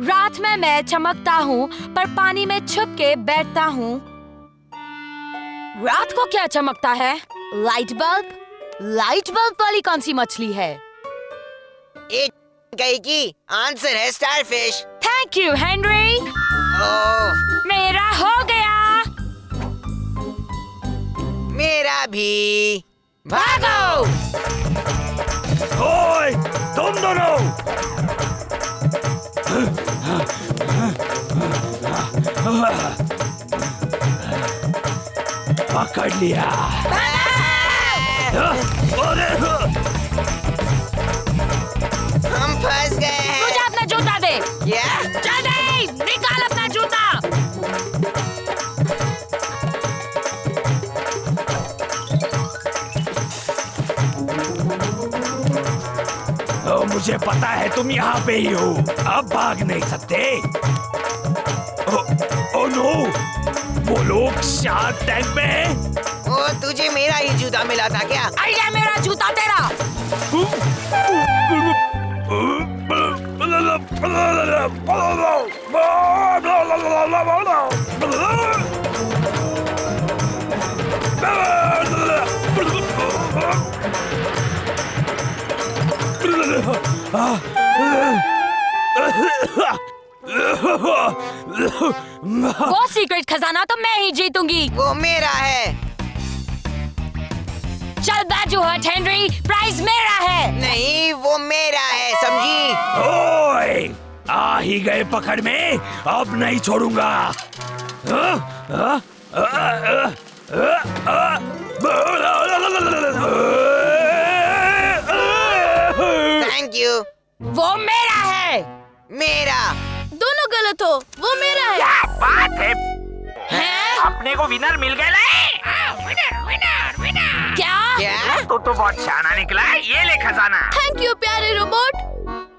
रात में मैं चमकता हूँ पर पानी में छुप के बैठता हूँ। रात को क्या चमकता है? Light bulb. लाइट बल्ब वाली कौन सी मछली है? एक गई की आंसर है स्टारफिश। Thank you Henry. ओह, मेरा हो गया। मेरा भी। भागो! ओए, तुम दोनों! पकड़ लिया। हम फंस गए हैं। मुझे अपना जूता दे। क्या? जल्दी निकाल अपना जूता। मुझे पता है तुम यहाँ पे ही हो। अब भाग नहीं सकते। ओ नो, वो लोग शार्क टैंक में हैं। ओ, तुझे मेरा ही जूता मिला था क्या? अरे मेरा जूता तेरा। वो सीक्रेट खजाना तो मैं ही जीतूंगी। वो मेरा है। चल बाजू हट हेनरी, प्राइज मेरा है। नहीं, वो मेरा है, समझी? ओए, आ ही गए पकड़ में। अब नहीं छोड़ूंगा। Thank you. वो मेरा है। मेरा। दोनों गलत हो। वो मेरा है। क्या बात है? हैं? अपने को विनर मिल गया। क्या? तो बहुत शाना निकला है। ये ले खजाना। थैंक यू प्यारे रोबोट।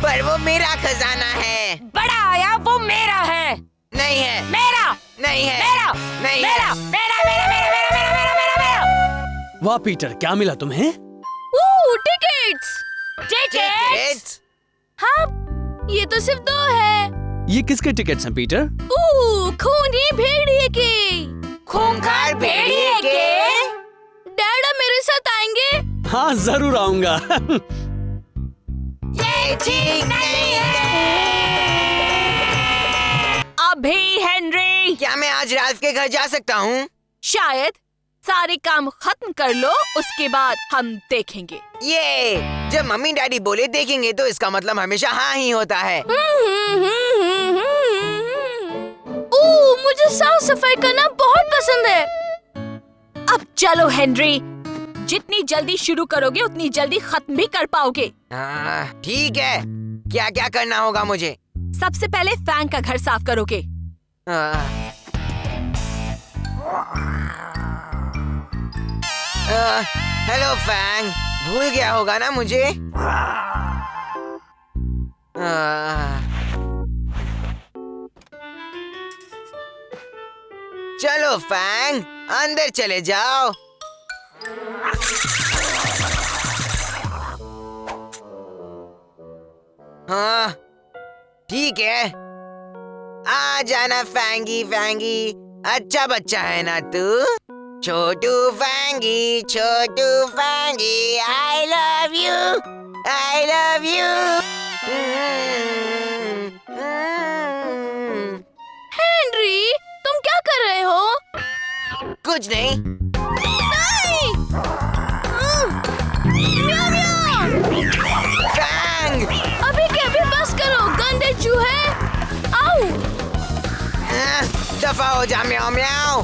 पर वो मेरा खजाना है। बड़ा आया, वो मेरा है। नहीं है। मेरा। नहीं है। मेरा। नहीं मेरा। है। मेरा मेरा मेरा मेरा मेरा मेरा मेरा मेरा। वाह पीटर, क्या मिला तुम्हें? टिकट्स। टिकट्स? हाँ, ये तो सिर्फ 2 है। ये किसके टिकट्स हैं पीटर? खूनी भेड़िए के। खूंखार भेड़िए के? डैडा मेरे साथ आएंगे? हाँ जरूर आऊंगा। ये ठीक नहीं है। अभी हेनरी। क्या मैं आज राल्फ के घर जा सकता हूँ? शायद। सारे काम खत्म कर लो, उसके बाद हम देखेंगे। ये जब मम्मी डैडी बोले देखेंगे तो इसका मतलब हमेशा हाँ ही होता है। मुझे साफ सफाई करना बहुत पसंद है। अब चलो हेनरी, जितनी जल्दी शुरू करोगे उतनी जल्दी खत्म भी कर पाओगे। ठीक है। क्या क्या करना होगा मुझे? सबसे पहले फैंग का घर साफ करोगे। हेलो फैंग, भूल गया होगा ना मुझे? चलो फैंग, अंदर चले जाओ। हाँ, ठीक है। आ जाना फैंगी फैंगी, अच्छा बच्चा है ना तू? छोटू फैंगी, छोटू फैंगी, I love you, I love you. Henry, तुम क्या कर रहे हो? कुछ नहीं। नहीं! म्याऊ म्याऊ! फैंग! अभी के अभी बस करो, गंदे चूहे! आओ! दफा हो जा म्याऊ म्याऊ।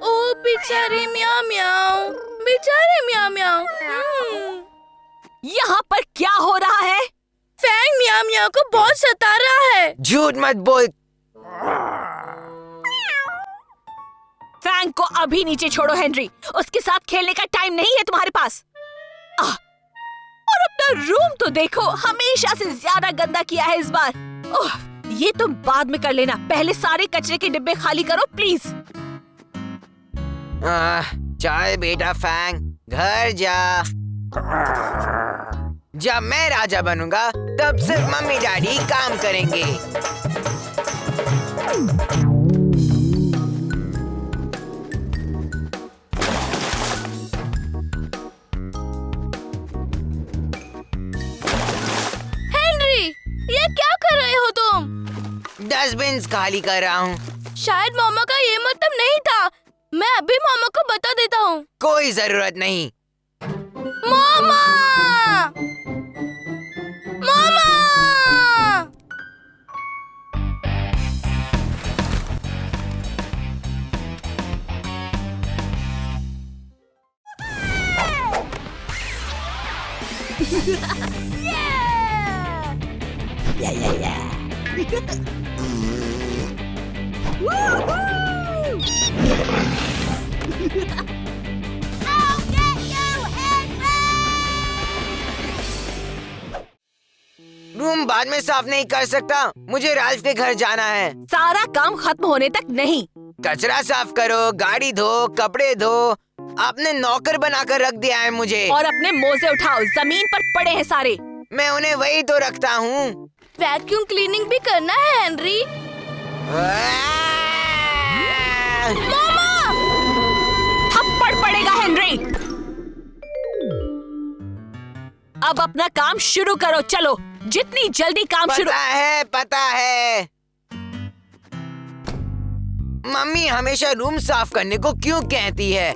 ओ बेचारे म्याऊ म्याऊ, बेचारे म्याऊ म्याऊ। यहाँ पर क्या हो रहा है? फैंग म्याऊ म्याऊ को बहुत सता रहा है। झूठ मत बोल। फैंग को अभी नीचे छोड़ो हेनरी, उसके साथ खेलने का टाइम नहीं है तुम्हारे पास। और अपना रूम तो देखो, हमेशा से ज्यादा गंदा किया है इस बार। ओह, ये तुम बाद में कर लेना, पहले सारे कचरे के डिब्बे खाली करो प्लीज। चल बेटा फैंग, घर जा। जब मैं राजा बनूंगा तब सिर्फ मम्मी डैडी काम करेंगे। हेनरी, ये क्या कर रहे हो तुम? डस्टबिन खाली कर रहा हूँ। शायद मामा का ये मतलब नहीं था। मैं अभी मामा को बता देता हूँ। कोई जरूरत नहीं। मामा! मामा! रूम बाद में साफ नहीं कर सकता। मुझे राल्फ के घर जाना है। सारा काम खत्म होने तक नहीं। कचरा साफ करो, गाड़ी धो, कपड़े धो। आपने नौकर बनाकर रख दिया है मुझे। और अपने मोजे उठाओ, जमीन पर पड़े हैं सारे। मैं उन्हें वही तो रखता हूँ। वैक्यूम क्लीनिंग भी करना है हेनरी। मामा! थप्पड़ पड़ेगा हेनरी। अब अपना काम शुरू करो, चलो। जितनी जल्दी काम शुरू। पता है। मम्मी हमेशा रूम साफ करने को क्यों कहती है?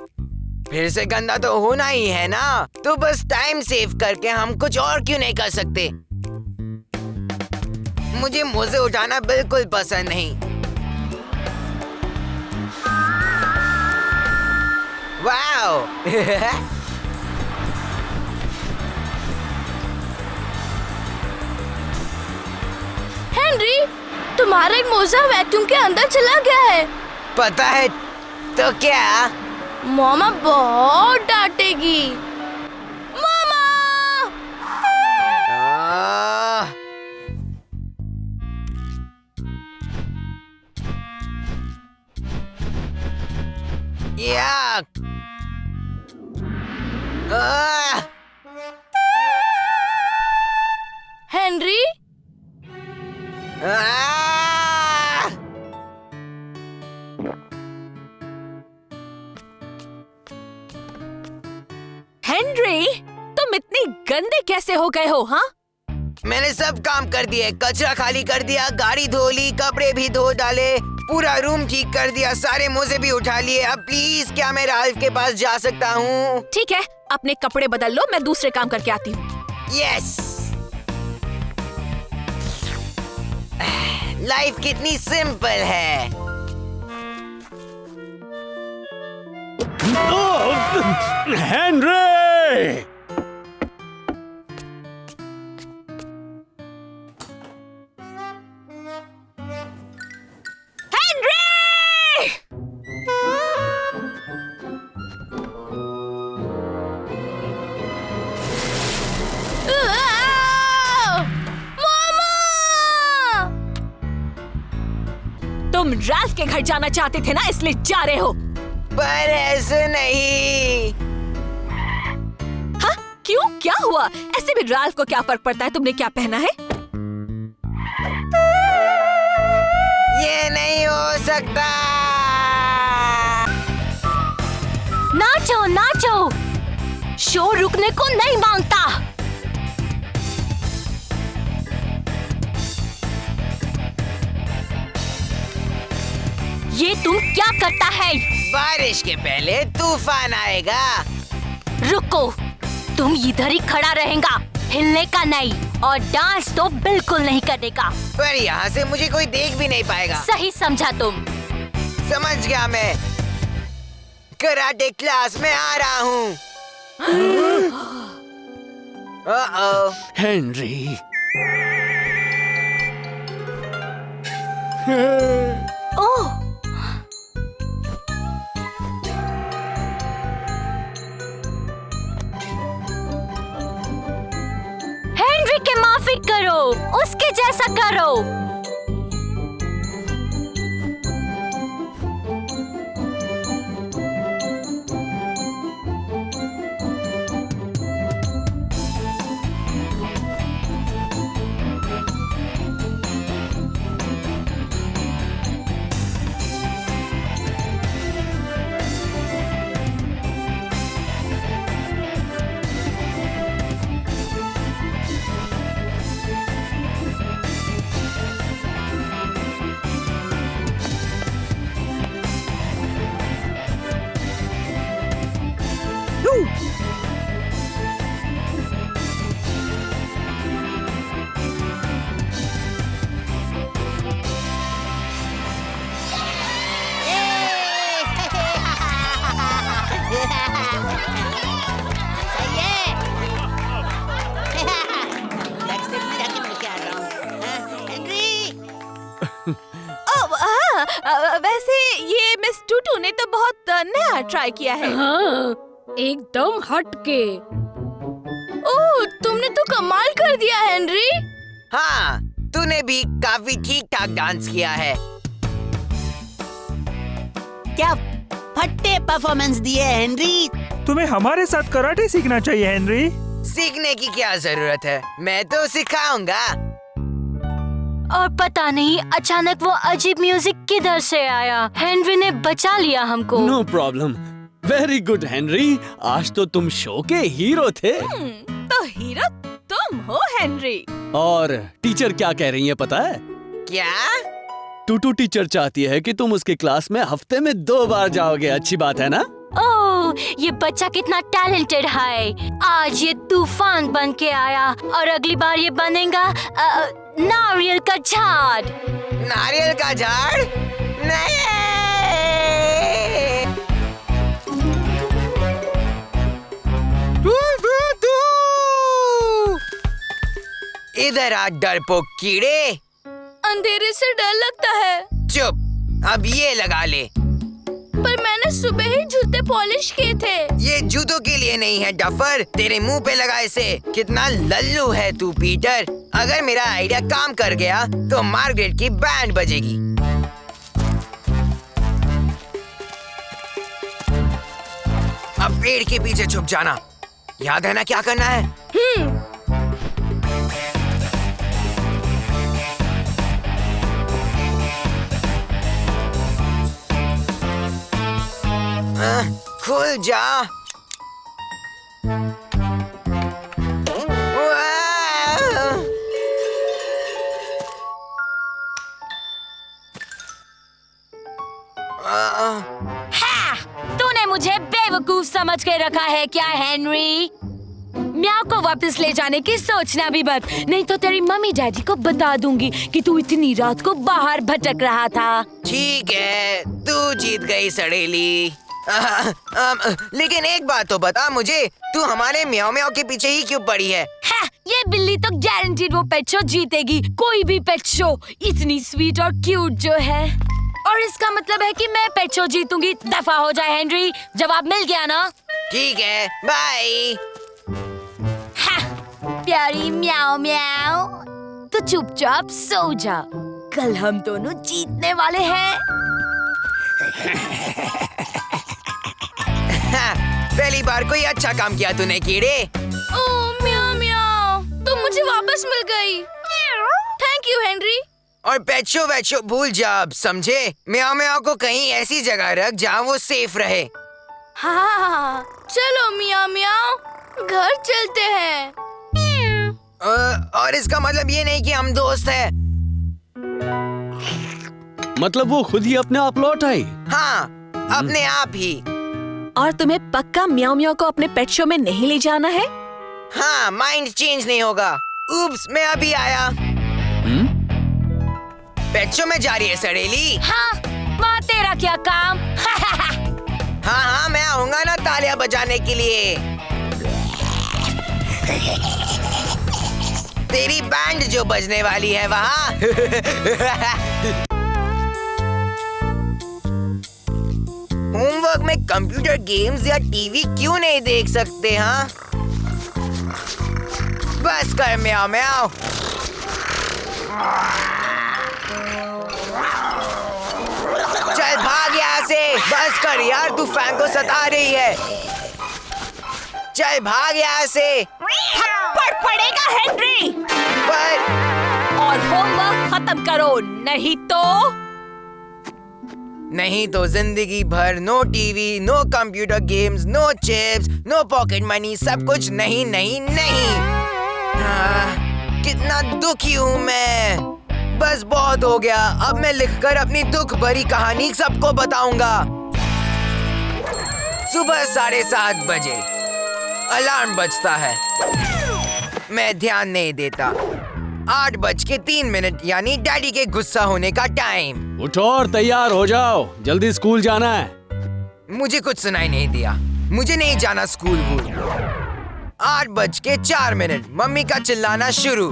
फिर से गंदा तो होना ही है ना। तो बस टाइम सेव करके हम कुछ और क्यों नहीं कर सकते? मुझे मोजे उठाना बिल्कुल पसंद नहीं। वाओ! हेनरी, तुम्हारा एक मोजा वैक्यूम के अंदर चला गया है। पता है तो क्या? मामा बहुत डांटेगी। मामा! आह! याक! आह! हेनरी, आह! हेनरी, तुम इतनी गंदे कैसे हो गए हो? हाँ, मैंने सब काम कर दिए। कचरा खाली कर दिया, गाड़ी धो ली, कपड़े भी धो डाले, पूरा रूम ठीक कर दिया, सारे मोजे भी उठा लिए। अब प्लीज क्या मैं राल्फ के पास जा सकता हूँ? ठीक है, अपने कपड़े बदल लो, मैं दूसरे काम करके आती हूँ। यस! लाइफ कितनी सिंपल है। हेनरी! तुम राल्फ के घर जाना चाहते थे ना, इसलिए जा रहे हो। पर ऐसे नहीं। हाँ, क्यों? क्या हुआ? ऐसे भी राल्फ को क्या फर्क पड़ता है तुमने क्या पहना है? ये नहीं हो सकता। नाचो नाचो, शो रुकने को नहीं मांगता। ये तुम क्या करता है? बारिश के पहले तूफान आएगा। रुको, तुम इधर ही खड़ा रहेगा, हिलने का नहीं, और डांस तो बिल्कुल नहीं करने का। पर यहाँ से मुझे कोई देख भी नहीं पाएगा। सही समझा तुम। समझ गया मैं। कराटे क्लास में आ रहा हूँ। हेनरी! ओह, हेनरी के माफी करो, उसके जैसा करो। बहुत नया ट्राई किया है। हाँ, एकदम हटके। ओह, तुमने तो कमाल कर दिया हेनरी। हाँ, तूने भी काफी ठीक ठाक डांस किया है। क्या फट्टे परफॉर्मेंस दिए हेनरी। तुम्हें हमारे साथ कराटे सीखना चाहिए हेनरी। सीखने की क्या जरूरत है, मैं तो सिखाऊंगा। और पता नहीं अचानक वो अजीब म्यूजिक किधर से आया। हेनरी ने बचा लिया हमको। No problem. Very good Henry, आज तो तुम शो के हीरो थे। तो हीरो तुम हो हेनरी। और टीचर क्या कह रही है पता है? क्या? टूटू टीचर चाहती है कि तुम उसकी क्लास में हफ्ते में 2 बार जाओगे। अच्छी बात है ना? ओह, ये बच्चा कितना टैलेंटेड है। आज ये तूफान बन के आया और अगली बार ये बनेगा नारियल का झाड़। नारियल का झाड़? नहीं। इधर आ डरपोक कीड़े। अंधेरे से डर लगता है। चुप, अब ये लगा ले। पर मैंने सुबह ही जूते पॉलिश किए थे। ये जूतों के लिए नहीं है डफर, तेरे मुंह पे लगा इसे। कितना लल्लू है तू पीटर। अगर मेरा आइडिया काम कर गया तो मार्गरेट की बैंड बजेगी। अब पेड़ के पीछे छुप जाना। याद है ना क्या करना है? खुल जा। वाह! तूने मुझे बेवकूफ समझ के रखा है क्या हेनरी? म्याओ को वापस ले जाने की सोचना भी मत, नहीं तो तेरी मम्मी डैडी को बता दूंगी कि तू इतनी रात को बाहर भटक रहा था। ठीक है, तू जीत गई सड़ेली। लेकिन एक बात तो बता मुझे, तू हमारे म्याओ म्याओ के पीछे ही क्यों पड़ी है? ये बिल्ली तो गारंटीड वो पेट शो जीतेगी। कोई भी पेट शो, इतनी स्वीट और क्यूट जो है। और इसका मतलब है कि मैं पेट शो जीतूंगी। दफा हो जाए हेनरी, जवाब मिल गया ना? ठीक है, बाय। प्यारी म्याओ म्याओ, तो चुपचाप सो जा। कल हम दोनों जीतने वाले हैं। पहली बार कोई अच्छा काम किया तूने कीड़े। ओह म्याओ म्याओ, तुम मुझे वापस मिल गई। Thank you Henry. और पेट शो भूल जा अब, समझे? म्याओ म्याओ को कहीं ऐसी जगह रख जहाँ वो सेफ रहे। हाँ, चलो म्याओ म्याओ, घर चलते हैं। और इसका मतलब ये नहीं कि हम दोस्त हैं। मतलब वो खुद ही अपने आप लौट आई? हाँ, अपने आप ही। और तुम्हें पक्का म्याओ म्याओ को अपने पेट शो में नहीं ले जाना है? हाँ, माइंड चेंज नहीं होगा। उप्स, मैं अभी आया। पेट शो में जा रही है सड़ेली। हाँ, वहाँ तेरा क्या काम? हाँ, मैं आऊंगा ना तालियां बजाने के लिए। तेरी बैंड जो बजने वाली है वहाँ। होमवर्क में कंप्यूटर गेम्स या टीवी क्यों नहीं देख सकते? हाँ, बस कर म्याओ म्याओ। चल भाग यहाँ से। बस कर यार, तू फैन को सता रही है। चल भाग यहाँ से। थप्पड़ पड़ेगा हेनरी। पर और होमवर्क खत्म करो, नहीं तो जिंदगी भर no TV, no computer games, no chips, no pocket money, सब कुछ नहीं नहीं नहीं। कितना दुखी हूँ मैं। बस बहुत हो गया। अब मैं लिखकर अपनी दुख भरी कहानी सबको बताऊंगा। सुबह 7:30 बजे अलार्म बजता है। मैं ध्यान नहीं देता। 8:03 यानी डैडी के गुस्सा होने का टाइम। उठो और तैयार हो जाओ, जल्दी स्कूल जाना है। मुझे कुछ सुनाई नहीं दिया। मुझे नहीं जाना स्कूल। 8:04 मम्मी का चिल्लाना शुरू।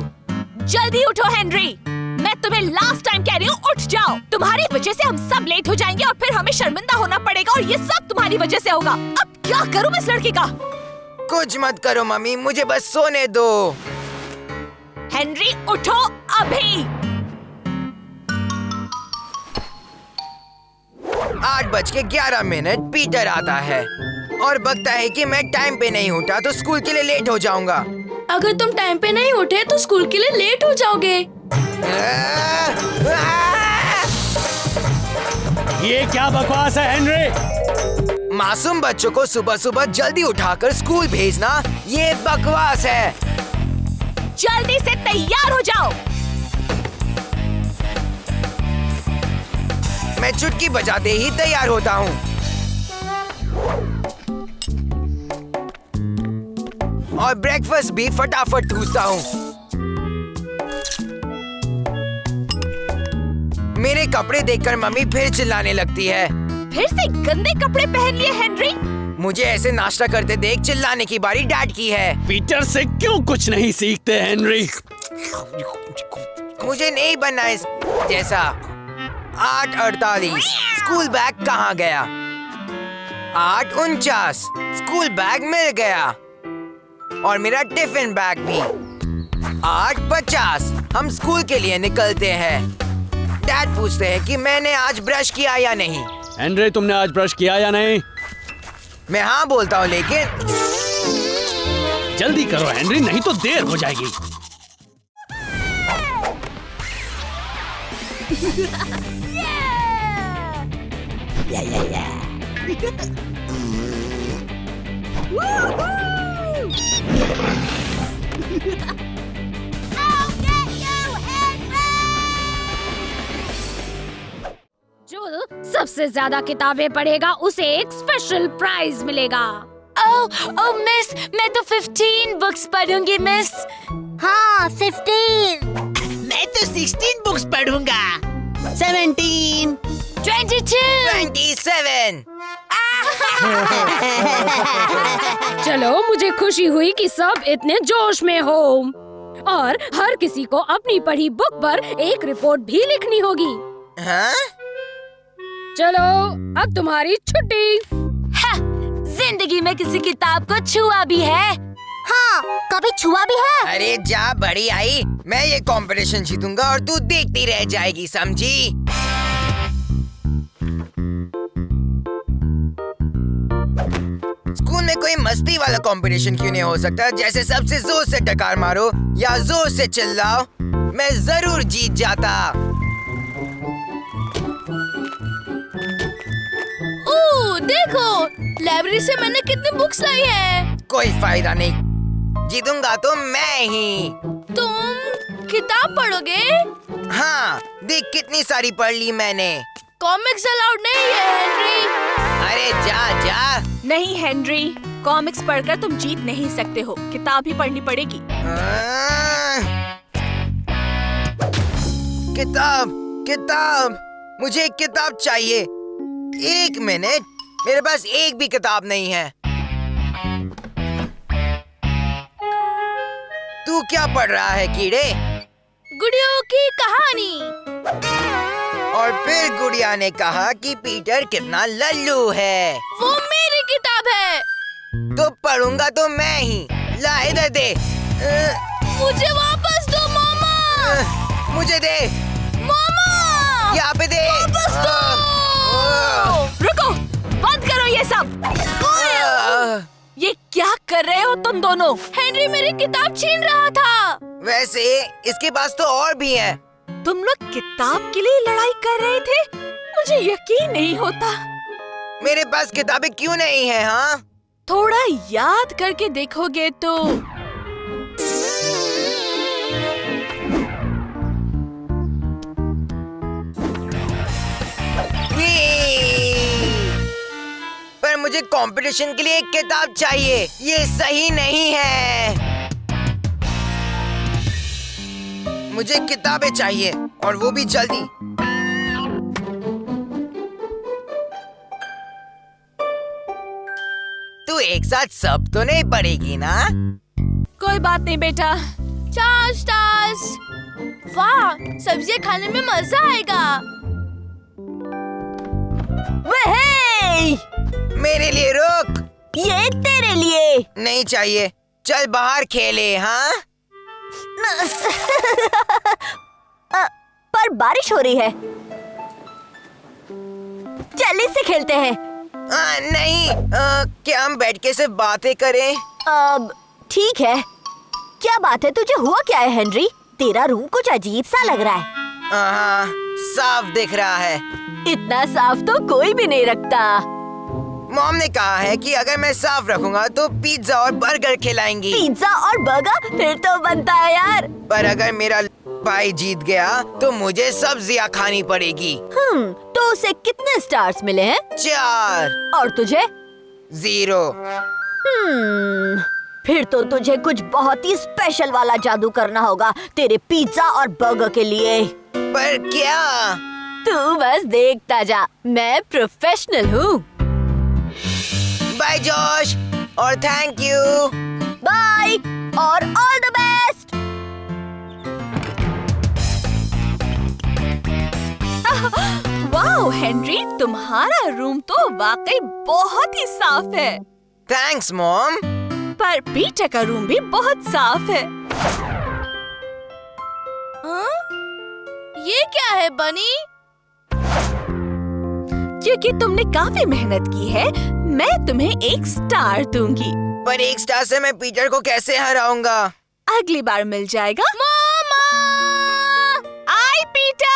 जल्दी उठो हेनरी। मैं तुम्हें लास्ट टाइम कह रही हूँ, उठ जाओ। तुम्हारी वजह से हम सब लेट हो जाएंगे और फिर हमें शर्मिंदा होना पड़ेगा और ये सब तुम्हारी वजह से होगा। अब क्या करूँ मैं इस लड़के का? कुछ मत करो मम्मी, मुझे बस सोने दो। हेनरी उठो अभी। 8:11 पीटर आता है और बकता है कि मैं टाइम पे नहीं उठा तो स्कूल के लिए लेट हो जाऊंगा। अगर तुम टाइम पे नहीं उठे तो स्कूल के लिए लेट हो जाओगे। ये क्या बकवास है हेनरी? मासूम बच्चों को सुबह सुबह जल्दी उठाकर स्कूल भेजना ये बकवास है। जल्दी से तैयार हो जाओ। मैं चुटकी बजाते ही तैयार होता हूँ। और ब्रेकफास्ट भी फटाफट ठूसता हूँ। मेरे कपड़े देखकर मम्मी फिर चिल्लाने लगती है। फिर से गंदे कपड़े पहन लिए हेनरी। मुझे ऐसे नाश्ता करते देख चिल्लाने की बारी डैड की है। पीटर से क्यों कुछ नहीं सीखते हेनरी? मुझे नहीं बनना इस जैसा। 8:48 स्कूल बैग कहाँ गया? 8:49 स्कूल बैग मिल गया और मेरा टिफिन बैग भी। 8:50 हम स्कूल के लिए निकलते हैं। डैड पूछते हैं कि मैंने आज ब्रश किया या नहीं। हेनरी, तुमने आज ब्रश किया या नहीं? मैं हाँ बोलता हूँ, लेकिन जल्दी करो हेनरी, नहीं तो देर हो जाएगी। जो सबसे ज्यादा किताबें पढ़ेगा उसे एक स्पेशल प्राइज मिलेगा। ओह मिस, मैं तो 15 बुक्स पढ़ूंगी मिस। हाँ 15। मैं तो 16 बुक्स पढ़ूंगा। 17। 22। 27। चलो, मुझे खुशी हुई कि सब इतने जोश में हो और हर किसी को अपनी पढ़ी बुक पर एक रिपोर्ट भी लिखनी होगी। हाँ? चलो, अब तुम्हारी छुट्टी। जिंदगी में किसी किताब को छुआ भी है? हाँ, कभी छुआ भी है। अरे जा बड़ी आई, मैं ये कंपटीशन जीतूंगा और तू देखती रह जाएगी, समझी? स्कूल में कोई मस्ती वाला कंपटीशन क्यों नहीं हो सकता? जैसे सबसे जोर से डकार मारो या जोर से चिल्लाओ, मैं जरूर जीत जाता। ओह देखो, लाइब्रेरी से मैंने कितनी बुक्स लाई है। कोई फायदा नहीं, जीतूंगा तो मैं ही। तुम किताब पढ़ोगे? हाँ, देख कितनी सारी पढ़ ली मैंने। कॉमिक्स अलाउड नहीं है हेनरी। अरे जा जा। नहीं हेनरी, कॉमिक्स पढ़कर तुम जीत नहीं सकते हो, किताब ही पढ़नी पड़ेगी। किताब किताब, मुझे एक किताब चाहिए। 1 मिनट, मेरे पास एक भी किताब नहीं है। तू क्या पढ़ रहा है कीड़े? गुड़ियों की कहानी। और फिर गुड़िया ने कहा कि पीटर कितना लल्लू है। वो मेरी किताब है। तो पढ़ूंगा तो मैं ही। ला इधर दे। मुझे वापस दो मामा। मुझे दे। मामा, यहाँ पे दे। वापस दो। रुको, बंद करो ये सब। ये क्या कर रहे हो तुम दोनों? हेनरी मेरी किताब छीन रहा था। वैसे इसके पास तो और भी है। तुम लोग किताब के लिए लड़ाई कर रहे थे? मुझे यकीन नहीं होता। मेरे पास किताबें क्यों नहीं है? हाँ, थोड़ा याद करके देखोगे तो पर मुझे कंपटीशन के लिए एक किताब चाहिए। ये सही नहीं है। मुझे किताबें चाहिए और वो भी जल्दी। तू एक साथ सब तो नहीं पढ़ेगी ना? कोई बात नहीं बेटा। 4 स्टार्स, वाह, सब्जियाँ खाने में मजा आएगा। मेरे लिए रोक। ये तेरे लिए। नहीं चाहिए, चल बाहर खेले। हाँ पर बारिश हो रही है, चल इससे खेलते हैं। नहीं, क्या हम बैठ के सिर्फ बातें करें? अब ठीक है। क्या बात है, तुझे हुआ क्या है हेनरी? तेरा रूम कुछ अजीब सा लग रहा है। हाँ, साफ दिख रहा है। इतना साफ तो कोई भी नहीं रखता। मॉम ने कहा है कि अगर मैं साफ रखूंगा तो पिज्जा और बर्गर खिलाएंगी। पिज्जा और बर्गर फिर तो बनता है यार। पर अगर मेरा भाई जीत गया तो मुझे सब्जियां खानी पड़ेगी। तो उसे कितने स्टार्स मिले हैं? 4। और तुझे? 0। फिर तो तुझे कुछ बहुत ही स्पेशल वाला जादू करना होगा तेरे पिज्जा और बर्गर के लिए। पर क्या? तू बस देखता जा, मैं प्रोफेशनल हूँ। बाय जोश और थैंक यू। बाय और all the best. Wow Henry, तुम्हारा रूम तो वाकई बहुत ही साफ है। Thanks mom. पर पीटर का रूम भी बहुत साफ है। ये क्या है बनी? क्योंकि तुमने काफी मेहनत की है, मैं तुम्हें 1 स्टार दूंगी। पर 1 स्टार से मैं पीटर को कैसे हराऊंगा? अगली बार मिल जाएगा। मामा! आई पीटर।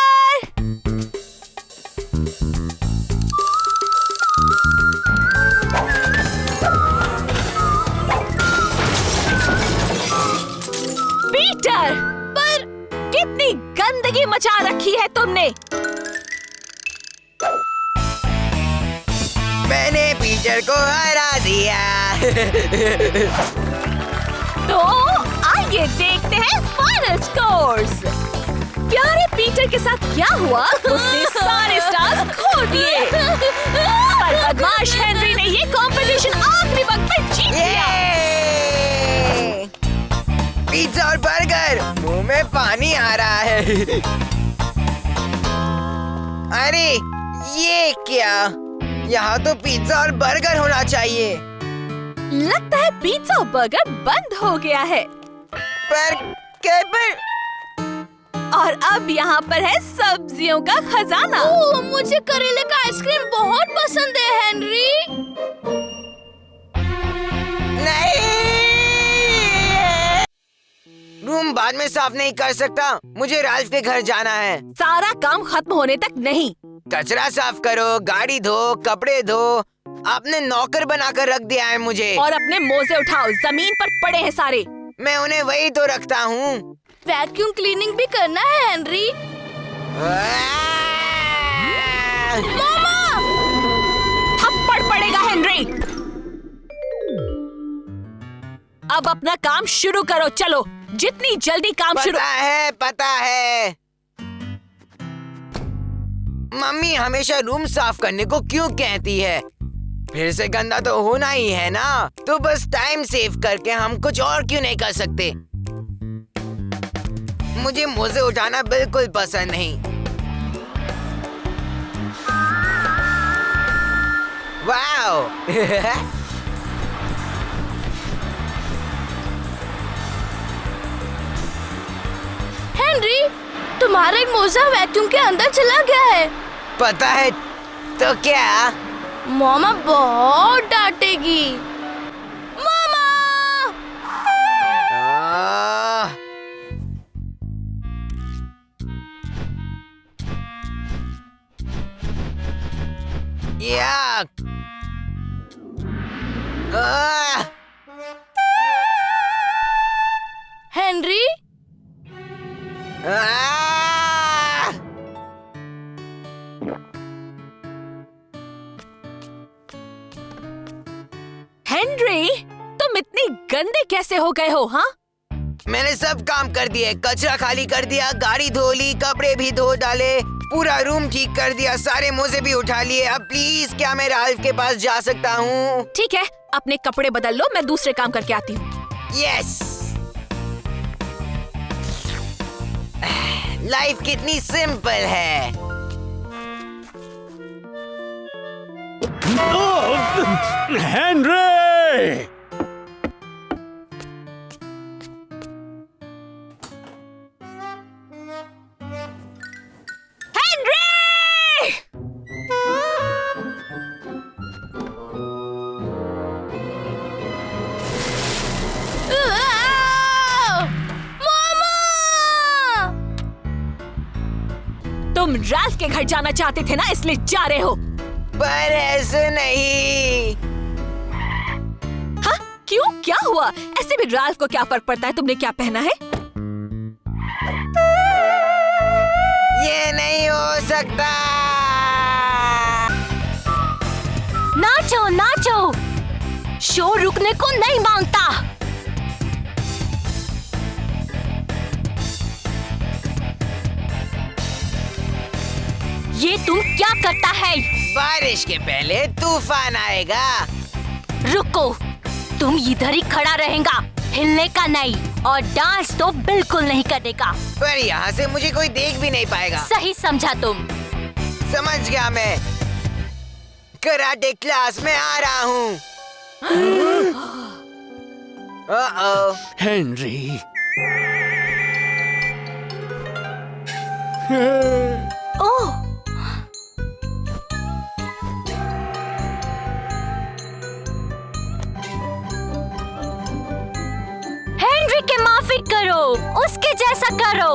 पीटर, पर कितनी गंदगी मचा रखी है तुमने। मैंने पीटर को हरा दिया। तो आइए देखते हैं फाइनल स्कोर्स। प्यारे पीटर के साथ क्या हुआ? उसने सारे स्टार्स खो दिए। पर बदमाश हेनरी ने ये कंपटीशन आखिरी वक्त पे जीत लिया। पिज्जा और बर्गर, मुंह में पानी आ रहा है। अरे ये क्या? यहाँ तो पिज्जा और बर्गर होना चाहिए। लगता है पिज्जा और बर्गर बंद हो गया है। पर और अब यहाँ पर है सब्जियों का खजाना। ओह, मुझे करेले का आइसक्रीम बहुत पसंद है हेनरी। नहीं, रूम बाद में साफ नहीं कर सकता। मुझे राल्फ के घर जाना है। सारा काम खत्म होने तक नहीं। कचरा साफ करो, गाड़ी धो, कपड़े धो। आपने नौकर बनाकर रख दिया है मुझे। और अपने मोजे उठाओ, जमीन पर पड़े हैं सारे। मैं उन्हें वही तो रखता हूँ। वैक्यूम क्लीनिंग भी करना है हेनरी। मामा! थप्पड़ पड़ेगा हेनरी। अब अपना काम शुरू करो, चलो जितनी जल्दी काम शुरू। पता है। मम्मी हमेशा रूम साफ करने को क्यों कहती है? फिर से गंदा तो होना ही है ना। तो बस टाइम सेव करके हम कुछ और क्यों नहीं कर सकते? मुझे मोजे उठाना बिल्कुल पसंद नहीं। वाओ! हेनरी, तुम्हारा एक मोजा वैक्यूम के अंदर चला गया है। पता है तो क्या? मामा बहुत डांटेगी। मामा! याक! हेनरी, हेनरी, तुम इतने गंदे कैसे हो गए हो? हाँ, मैंने सब काम कर दिए। कचरा खाली कर दिया, गाड़ी धो ली, कपड़े भी धो डाले, पूरा रूम ठीक कर दिया, सारे मोजे भी उठा लिए। अब प्लीज क्या मैं राल्फ के पास जा सकता हूँ? ठीक है, अपने कपड़े बदल लो, मैं दूसरे काम करके आती हूँ। यस। लाइफ कितनी सिंपल है। हेनरी! तुम राल्फ के घर जाना चाहते थे ना, इसलिए जा रहे हो। पर ऐसे नहीं। हाँ? क्यों? क्या हुआ? ऐसे भी राल्फ को क्या फर्क पड़ता है तुमने क्या पहना है? ये नहीं हो सकता। नाचो नाचो, शो रुकने को नहीं मांगता। ये तुम क्या करता है? बारिश के पहले तूफान आएगा। रुको, तुम इधर ही खड़ा रहेगा, हिलने का नहीं, और डांस तो बिल्कुल नहीं करने का। पर यहाँ से मुझे कोई देख भी नहीं पाएगा। सही समझा तुम। समझ गया मैं। कराटे क्लास में आ रहा हूँ। ओह, हेनरी! ओह, हेनरी के माफी करो, उसके जैसा करो।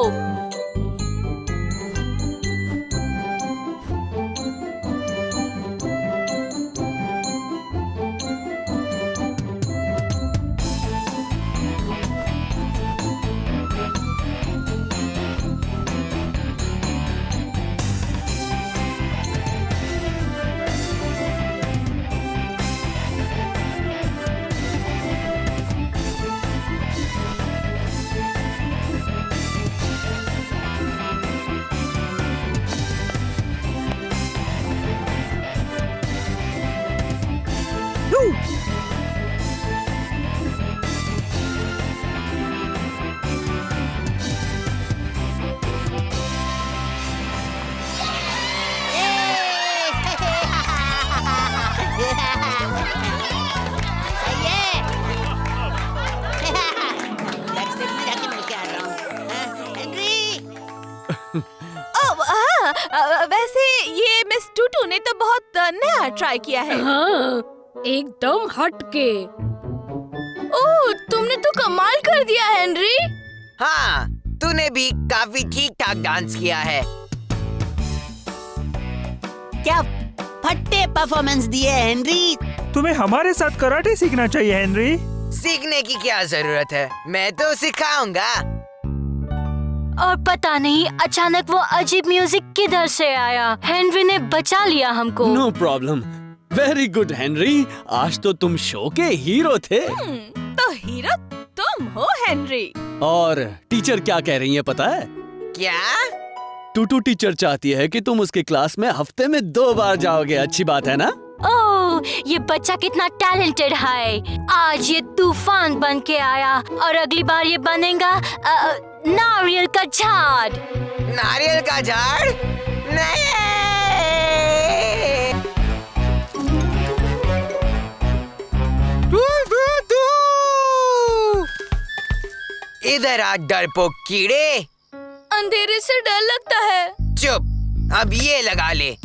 वैसे ये मिस टूटू ने तो बहुत नया ट्राई किया है। हाँ, एकदम हटके। ओह, तुमने तो कमाल कर दिया हेनरी। हाँ, तूने भी काफी ठीक ठाक डांस किया है। क्या फट्टे परफॉर्मेंस दिए हेनरी। तुम्हें हमारे साथ कराटे सीखना चाहिए हेनरी। सीखने की क्या जरूरत है, मैं तो सिखाऊंगा। और पता नहीं अचानक वो अजीब म्यूजिक किधर से आया। हेनरी ने बचा लिया हमको। No problem. Very good Henry, आज तो तुम शो के हीरो थे। तो हीरो तुम हो हेनरी। और टीचर क्या कह रही है पता है? क्या? टूटू टीचर चाहती है कि तुम उसके क्लास में हफ्ते में 2 बार जाओगे। अच्छी बात है ना? ओह, ये बच्चा कितना टैलेंटेड है। आज ये तूफान बन के आया और अगली बार ये बनेगा नारियल का झाड़। नारियल का झाड़? नहीं। इधर आ डरपोक कीड़े। अंधेरे से डर लगता है। चुप, अब ये लगा ले।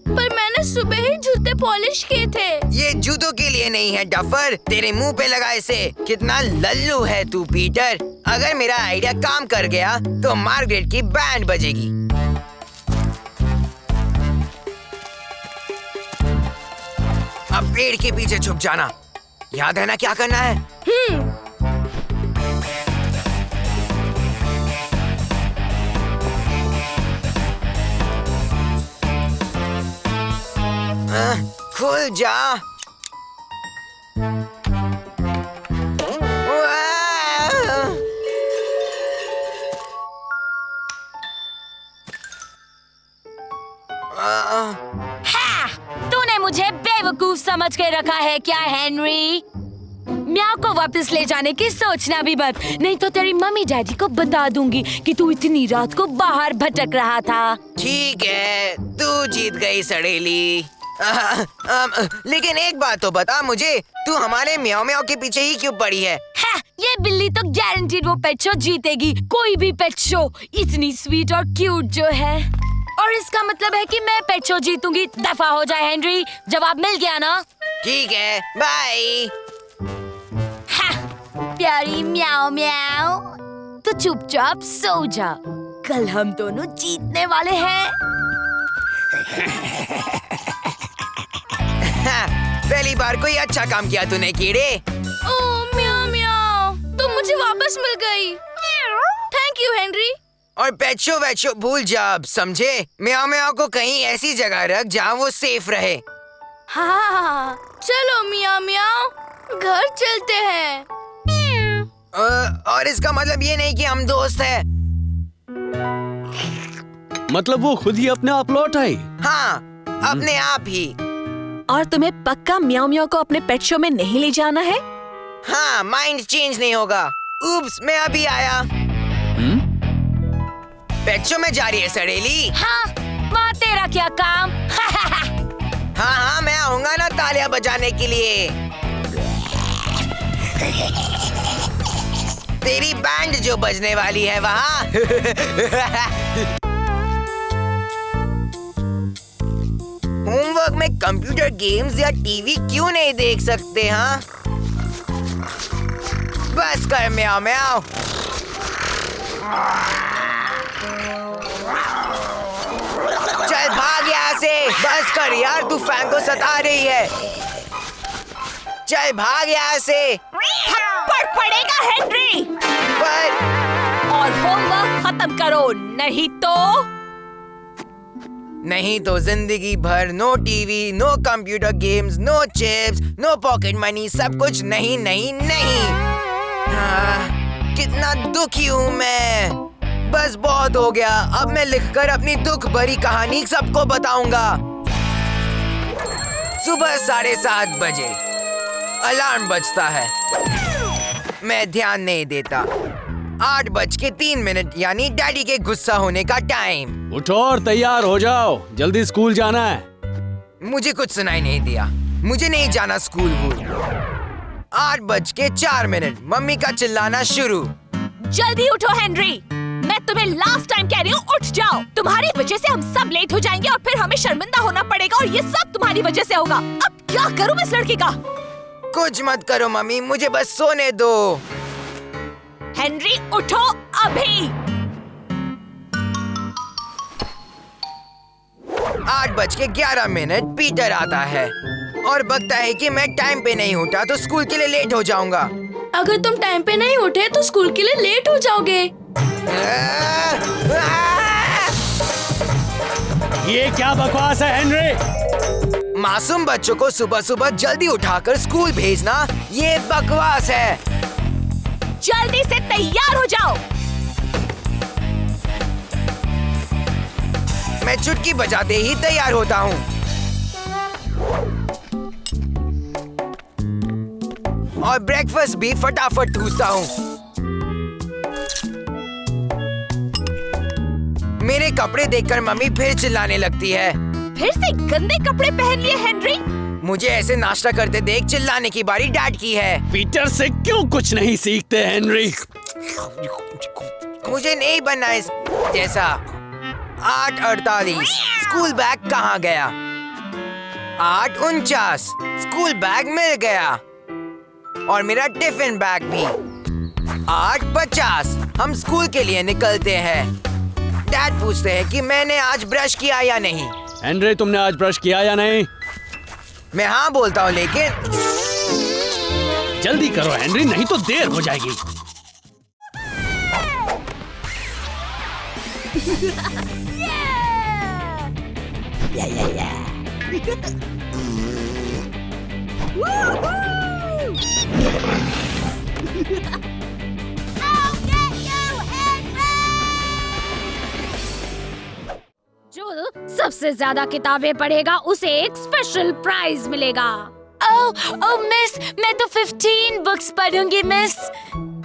पर मैंने सुबह ही जूते पॉलिश किए थे। ये जूतों के लिए नहीं है डफर, तेरे मुंह पे लगा इसे। कितना लल्लू है तू पीटर। अगर मेरा आइडिया काम कर गया तो मार्गरेट की बैंड बजेगी। अब पेड़ के पीछे छुप जाना। याद है ना क्या करना है? खुल जा। वाह! तूने मुझे बेवकूफ समझ के रखा है क्या हेनरी? म्याओ को वापस ले जाने की सोचना भी मत, नहीं तो तेरी मम्मी डैडी को बता दूंगी कि तू इतनी रात को बाहर भटक रहा था। ठीक है, तू जीत गई सड़ेली। लेकिन एक बात तो बता मुझे, तू हमारे म्याओ म्याओ के पीछे ही क्यों पड़ी है? ये बिल्ली तो गारंटीड वो पेट शो जीतेगी, कोई भी पेट शो, इतनी स्वीट और क्यूट जो है। और इसका मतलब है कि मैं पेट शो जीतूंगी। दफा हो जाए हेनरी, जवाब मिल गया ना? ठीक है, बाय। प्यारी म्याओ म्याओ, तो चुपचाप सो जा, कल हम दोनों जीतने वाले हैं। पहली बार कोई अच्छा काम किया तूने कीड़े। ओह म्याओ म्याओ, तुम मुझे वापस मिल गई। Thank you Henry. और पेट शो वेट शो भूल जा अब, समझे? म्याओ म्याओ को कहीं ऐसी जगह रख जहाँ वो सेफ रहे। हाँ, चलो म्याओ म्याओ, घर चलते हैं। और इसका मतलब ये नहीं कि हम दोस्त हैं। मतलब वो खुद ही अपने आप लौट आई? हाँ, अपने आप ही। और तुम्हें पक्का म्याओ म्याओ को अपने पेट शो में नहीं ले जाना है? हाँ, माइंड चेंज नहीं होगा। उप्स, मैं अभी आया। पेट शो में जा रही है सड़ेली। हाँ, वहाँ तेरा क्या काम? हाँ हाँ, मैं आऊंगा ना तालियां बजाने के लिए। तेरी बैंड जो बजने वाली है वहाँ। होमवर्क में कंप्यूटर गेम्स या टीवी क्यों नहीं देख सकते? हाँ, बस कर म्याओ म्याओ। चल भाग यहाँ से, बस कर यार, तू फैन को सता रही है। चल भाग यहाँ से। थप्पड़ पड़ेगा हेनरी। पर और होमवर्क खत्म करो, नहीं तो जिंदगी भर no TV, no computer games, no chips, no pocket money, सब कुछ नहीं नहीं नहीं। हाँ, कितना दुखी हूँ मैं। बस बहुत हो गया, अब मैं लिखकर अपनी दुख भरी कहानी सबको बताऊंगा। सुबह 7:30 बजे अलार्म बजता है। मैं ध्यान नहीं देता। 8:03 यानी डैडी के गुस्सा होने का टाइम। उठो और तैयार हो जाओ, जल्दी स्कूल जाना है। मुझे कुछ सुनाई नहीं दिया, मुझे नहीं जाना स्कूल। 8:04 मम्मी का चिल्लाना शुरू। जल्दी उठो हेनरी, मैं तुम्हें लास्ट टाइम कह रही हूँ, उठ जाओ। तुम्हारी वजह से हम सब लेट हो जाएंगे और फिर हमें शर्मिंदा होना पड़ेगा, और ये सब तुम्हारी वजह से होगा। अब क्या करूँ इस लड़की का? कुछ मत करो मम्मी, मुझे बस सोने दो। हेनरी उठो अभी। 8:11 पीटर आता है और बकता है कि मैं टाइम पे नहीं उठा तो स्कूल के लिए लेट हो जाऊंगा। अगर तुम टाइम पे नहीं उठे तो स्कूल के लिए लेट हो जाओगे। ये क्या बकवास है हेनरी? मासूम बच्चों को सुबह सुबह जल्दी उठाकर स्कूल भेजना ये बकवास है। जल्दी से तैयार हो जाओ। मैं चुटकी बजाते ही तैयार होता हूँ। और ब्रेकफास्ट भी फटाफट ठूसता हूँ। मेरे कपड़े देखकर मम्मी फिर चिल्लाने लगती है। फिर से गंदे कपड़े पहन लिए हेनरी। मुझे ऐसे नाश्ता करते देख चिल्लाने की बारी डैड की है। पीटर से क्यों कुछ नहीं सीखते हेनरी? मुझे नहीं बनना इस जैसा। 8:48 स्कूल बैग कहाँ गया? 8:49 स्कूल बैग मिल गया और मेरा टिफिन बैग भी। 8:50 हम स्कूल के लिए निकलते हैं। डैड पूछते हैं कि मैंने आज ब्रश किया या नहीं। हेनरी, तुमने आज ब्रश किया या नहीं? मैं हाँ बोलता हूँ, लेकिन जल्दी करो हेनरी, नहीं तो देर हो जाएगी। जो सबसे ज्यादा किताबें पढ़ेगा उसे एक स्पेशल प्राइज मिलेगा। ओह मिस, मैं तो 15 बुक्स पढ़ूंगी मिस।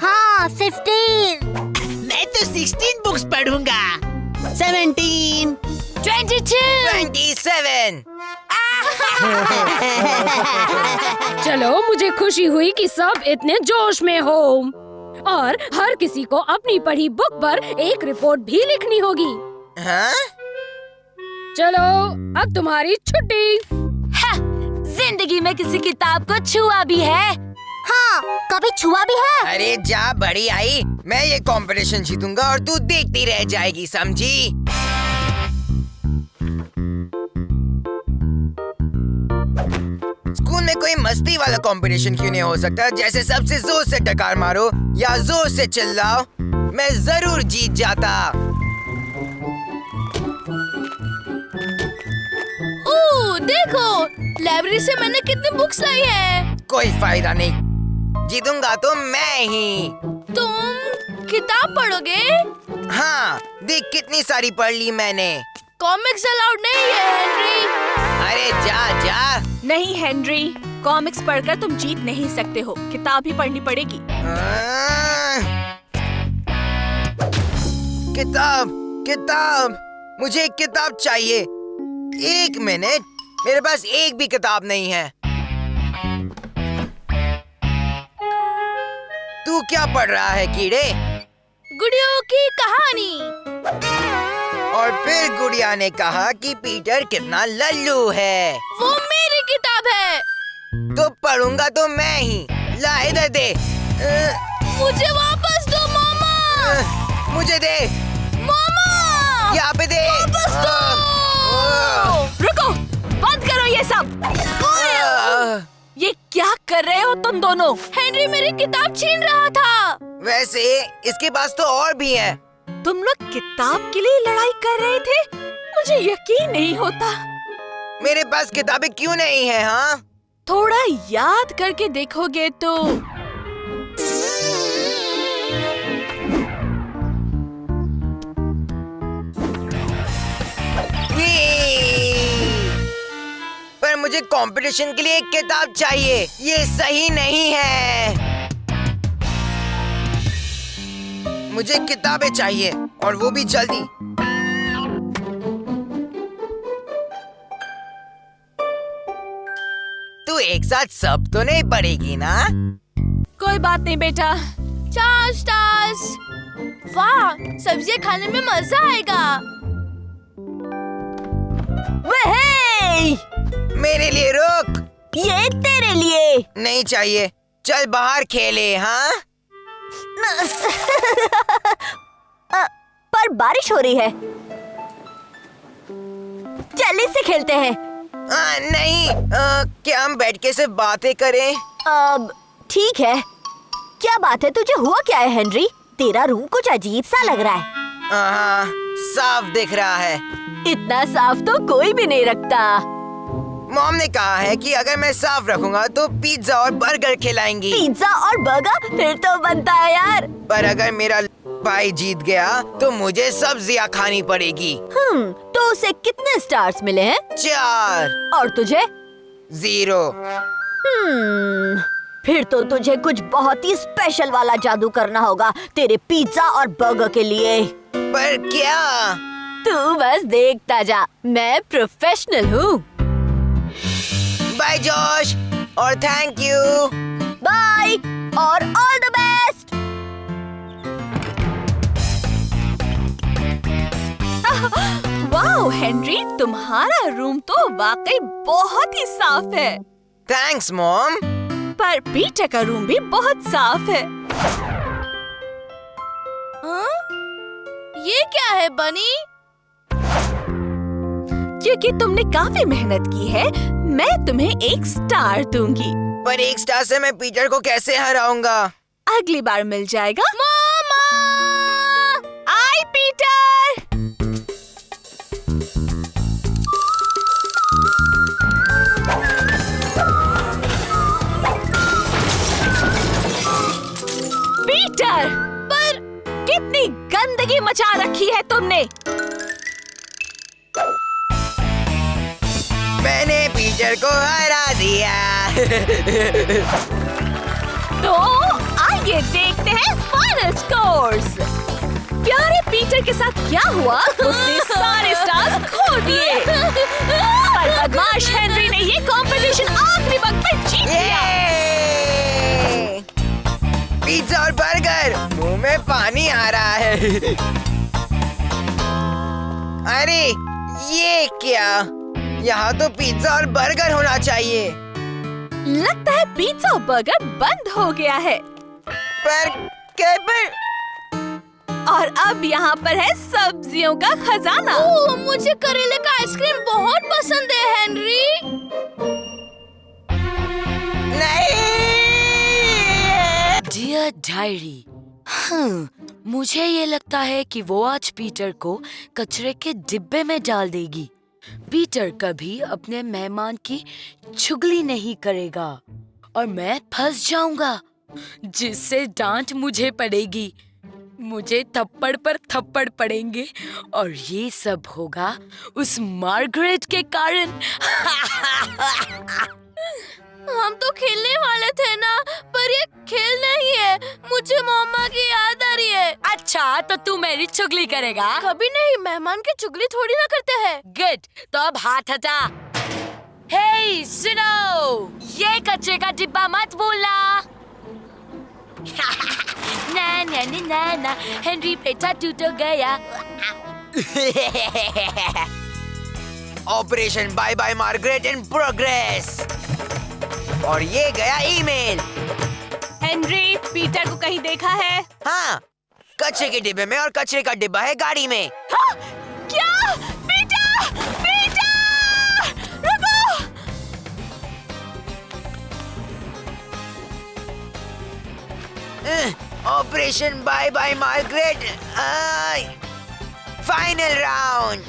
हाँ 15। मैं तो 16 बुक्स पढ़ूंगा। 17। 22। 27। चलो, मुझे खुशी हुई कि सब इतने जोश में हो और हर किसी को अपनी पढ़ी बुक पर एक रिपोर्ट भी लिखनी होगी। हाँ? चलो, अब तुम्हारी छुट्टी। हाँ, जिंदगी में किसी किताब को छुआ भी है? हाँ, कभी छुआ भी है? अरे जा बड़ी आई, मैं ये कंपटीशन जीतूंगा और तू देखती रह जाएगी, समझी? स्कूल में कोई मस्ती वाला कंपटीशन क्यों नहीं हो सकता? जैसे सबसे जोर से डकार मारो या जोर से चिल्लाओ, मैं जरूर जीत जाता। ओह देखो, लाइब्रेरी से मैंने कितनी बुक्स लाई है। कोई फायदा नहीं, जीतूंगा तो मैं ही। तुम किताब पढ़ोगे? हाँ, देख कितनी सारी पढ़ ली मैंने। कॉमिक्स अलाउड नहीं है हेनरी। अरे जा जा। नहीं हेनरी, कॉमिक्स पढ़कर तुम जीत नहीं सकते हो, किताब ही पढ़नी पड़ेगी। किताब किताब, मुझे एक किताब चाहिए। एक मिनट, मेरे पास एक भी किताब नहीं है। तू क्या पढ़ रहा है कीड़े? गुड़ियों की कहानी। और फिर गुड़िया ने कहा कि पीटर कितना लल्लू है। वो मेरी किताब है। तो पढ़ूंगा तो मैं ही। ला इधर दे। मुझे वापस दो मामा। मुझे दे। मामा यहाँ पे दे। वापस दो। रुको, बंद करो ये सब। ये क्या कर रहे हो तुम दोनों? हेनरी मेरी किताब छीन रहा था। वैसे इसके पास तो और भी है। तुम लोग किताब के लिए लड़ाई कर रहे थे? मुझे यकीन नहीं होता। मेरे पास किताबें क्यों नहीं है? हाँ, थोड़ा याद करके देखोगे तो पर मुझे कंपटीशन के लिए एक किताब चाहिए। ये सही नहीं है। मुझे किताबें चाहिए और वो भी जल्दी। तू एक साथ सब तो नहीं पढ़ेगी ना? कोई बात नहीं बेटा। 4 स्टार्स। वाह, सब्जियां खाने में मजा आएगा। मेरे लिए रोक। ये तेरे लिए। नहीं चाहिए, चल बाहर खेले। हाँ, पर बारिश हो रही है, चल इससे खेलते हैं। नहीं, क्या हम बैठ के सिर्फ बातें करें? अब ठीक है। क्या बात है, तुझे हुआ क्या है हेनरी? तेरा रूम कुछ अजीब सा लग रहा है। हाँ, साफ दिख रहा है। इतना साफ तो कोई भी नहीं रखता। मॉम ने कहा है कि अगर मैं साफ रखूंगा तो पिज्जा और बर्गर खिलाएंगी। पिज्जा और बर्गर फिर तो बनता है यार। पर अगर मेरा भाई जीत गया तो मुझे सब्जियां खानी पड़ेगी। तो उसे कितने स्टार्स मिले हैं? 4। और तुझे? 0। फिर तो तुझे कुछ बहुत ही स्पेशल वाला जादू करना होगा तेरे पिज्जा और बर्गर के लिए। पर क्या? तू बस देखता जा, मैं प्रोफेशनल हूँ। बाय जोश और थैंक यू। बाय और all the best. Wow Henry, तुम्हारा रूम तो वाकई बहुत ही साफ है। Thanks mom. पर पीटर का रूम भी बहुत साफ है। ये क्या है बनी? क्योंकि तुमने काफी मेहनत की है, मैं तुम्हें 1 स्टार दूंगी। पर 1 स्टार से मैं पीटर को कैसे हराऊंगा? अगली बार मिल जाएगा। मामा! आई पीटर। पीटर, पर कितनी गंदगी मचा रखी है तुमने। मैंने पीटर को हरा दिया। तो आइए देखते हैं फाइनल स्कोर्स। प्यारे पीटर के साथ क्या हुआ? उसने सारे स्टार्स खो दिए। पर बदमाश हेनरी ने ये कंपटीशन आखिरी वक्त में जीत लिया। पिज्जा और बर्गर, मुंह में पानी आ रहा है। अरे ये क्या? यहाँ तो पिज्जा और बर्गर होना चाहिए। लगता है पिज्जा और बर्गर बंद हो गया है। पर और अब यहाँ पर है सब्जियों का खजाना। ओह, मुझे करेले का आइसक्रीम बहुत पसंद है हेनरी। नहीं। डियर डायरी, मुझे ये लगता है कि वो आज पीटर को कचरे के डिब्बे में डाल देगी। पीटर कभी अपने मेहमान की चुगली नहीं करेगा और मैं फंस जाऊंगा, जिससे डांट मुझे पड़ेगी। मुझे थप्पड़ पर थप्पड़ पड़ेंगे और ये सब होगा उस मार्गरेट के कारण। हम तो खेलने वाले थे ना, पर ये खेल नहीं है। मुझे मम्मा की याद आ रही है। अच्छा, तो तू मेरी चुगली करेगा? कभी नहीं, मेहमान की चुगली थोड़ी ना करते हैं। गुड, तो अब हाथ हटा। हे सुनो, ये कचरे का डिब्बा मत भूलना। ना ना ना ना ना, हेनरी पेटा टूट गया। Operation bye bye Margaret in progress. और ये गया ईमेल। हेनरी, पीटर को कहीं देखा है? हाँ, कचरे के डिब्बे में, और कचरे का डिब्बा है गाड़ी में। हाँ? क्या? पीटर! पीटर! रुको! Operation bye bye Margaret, final round.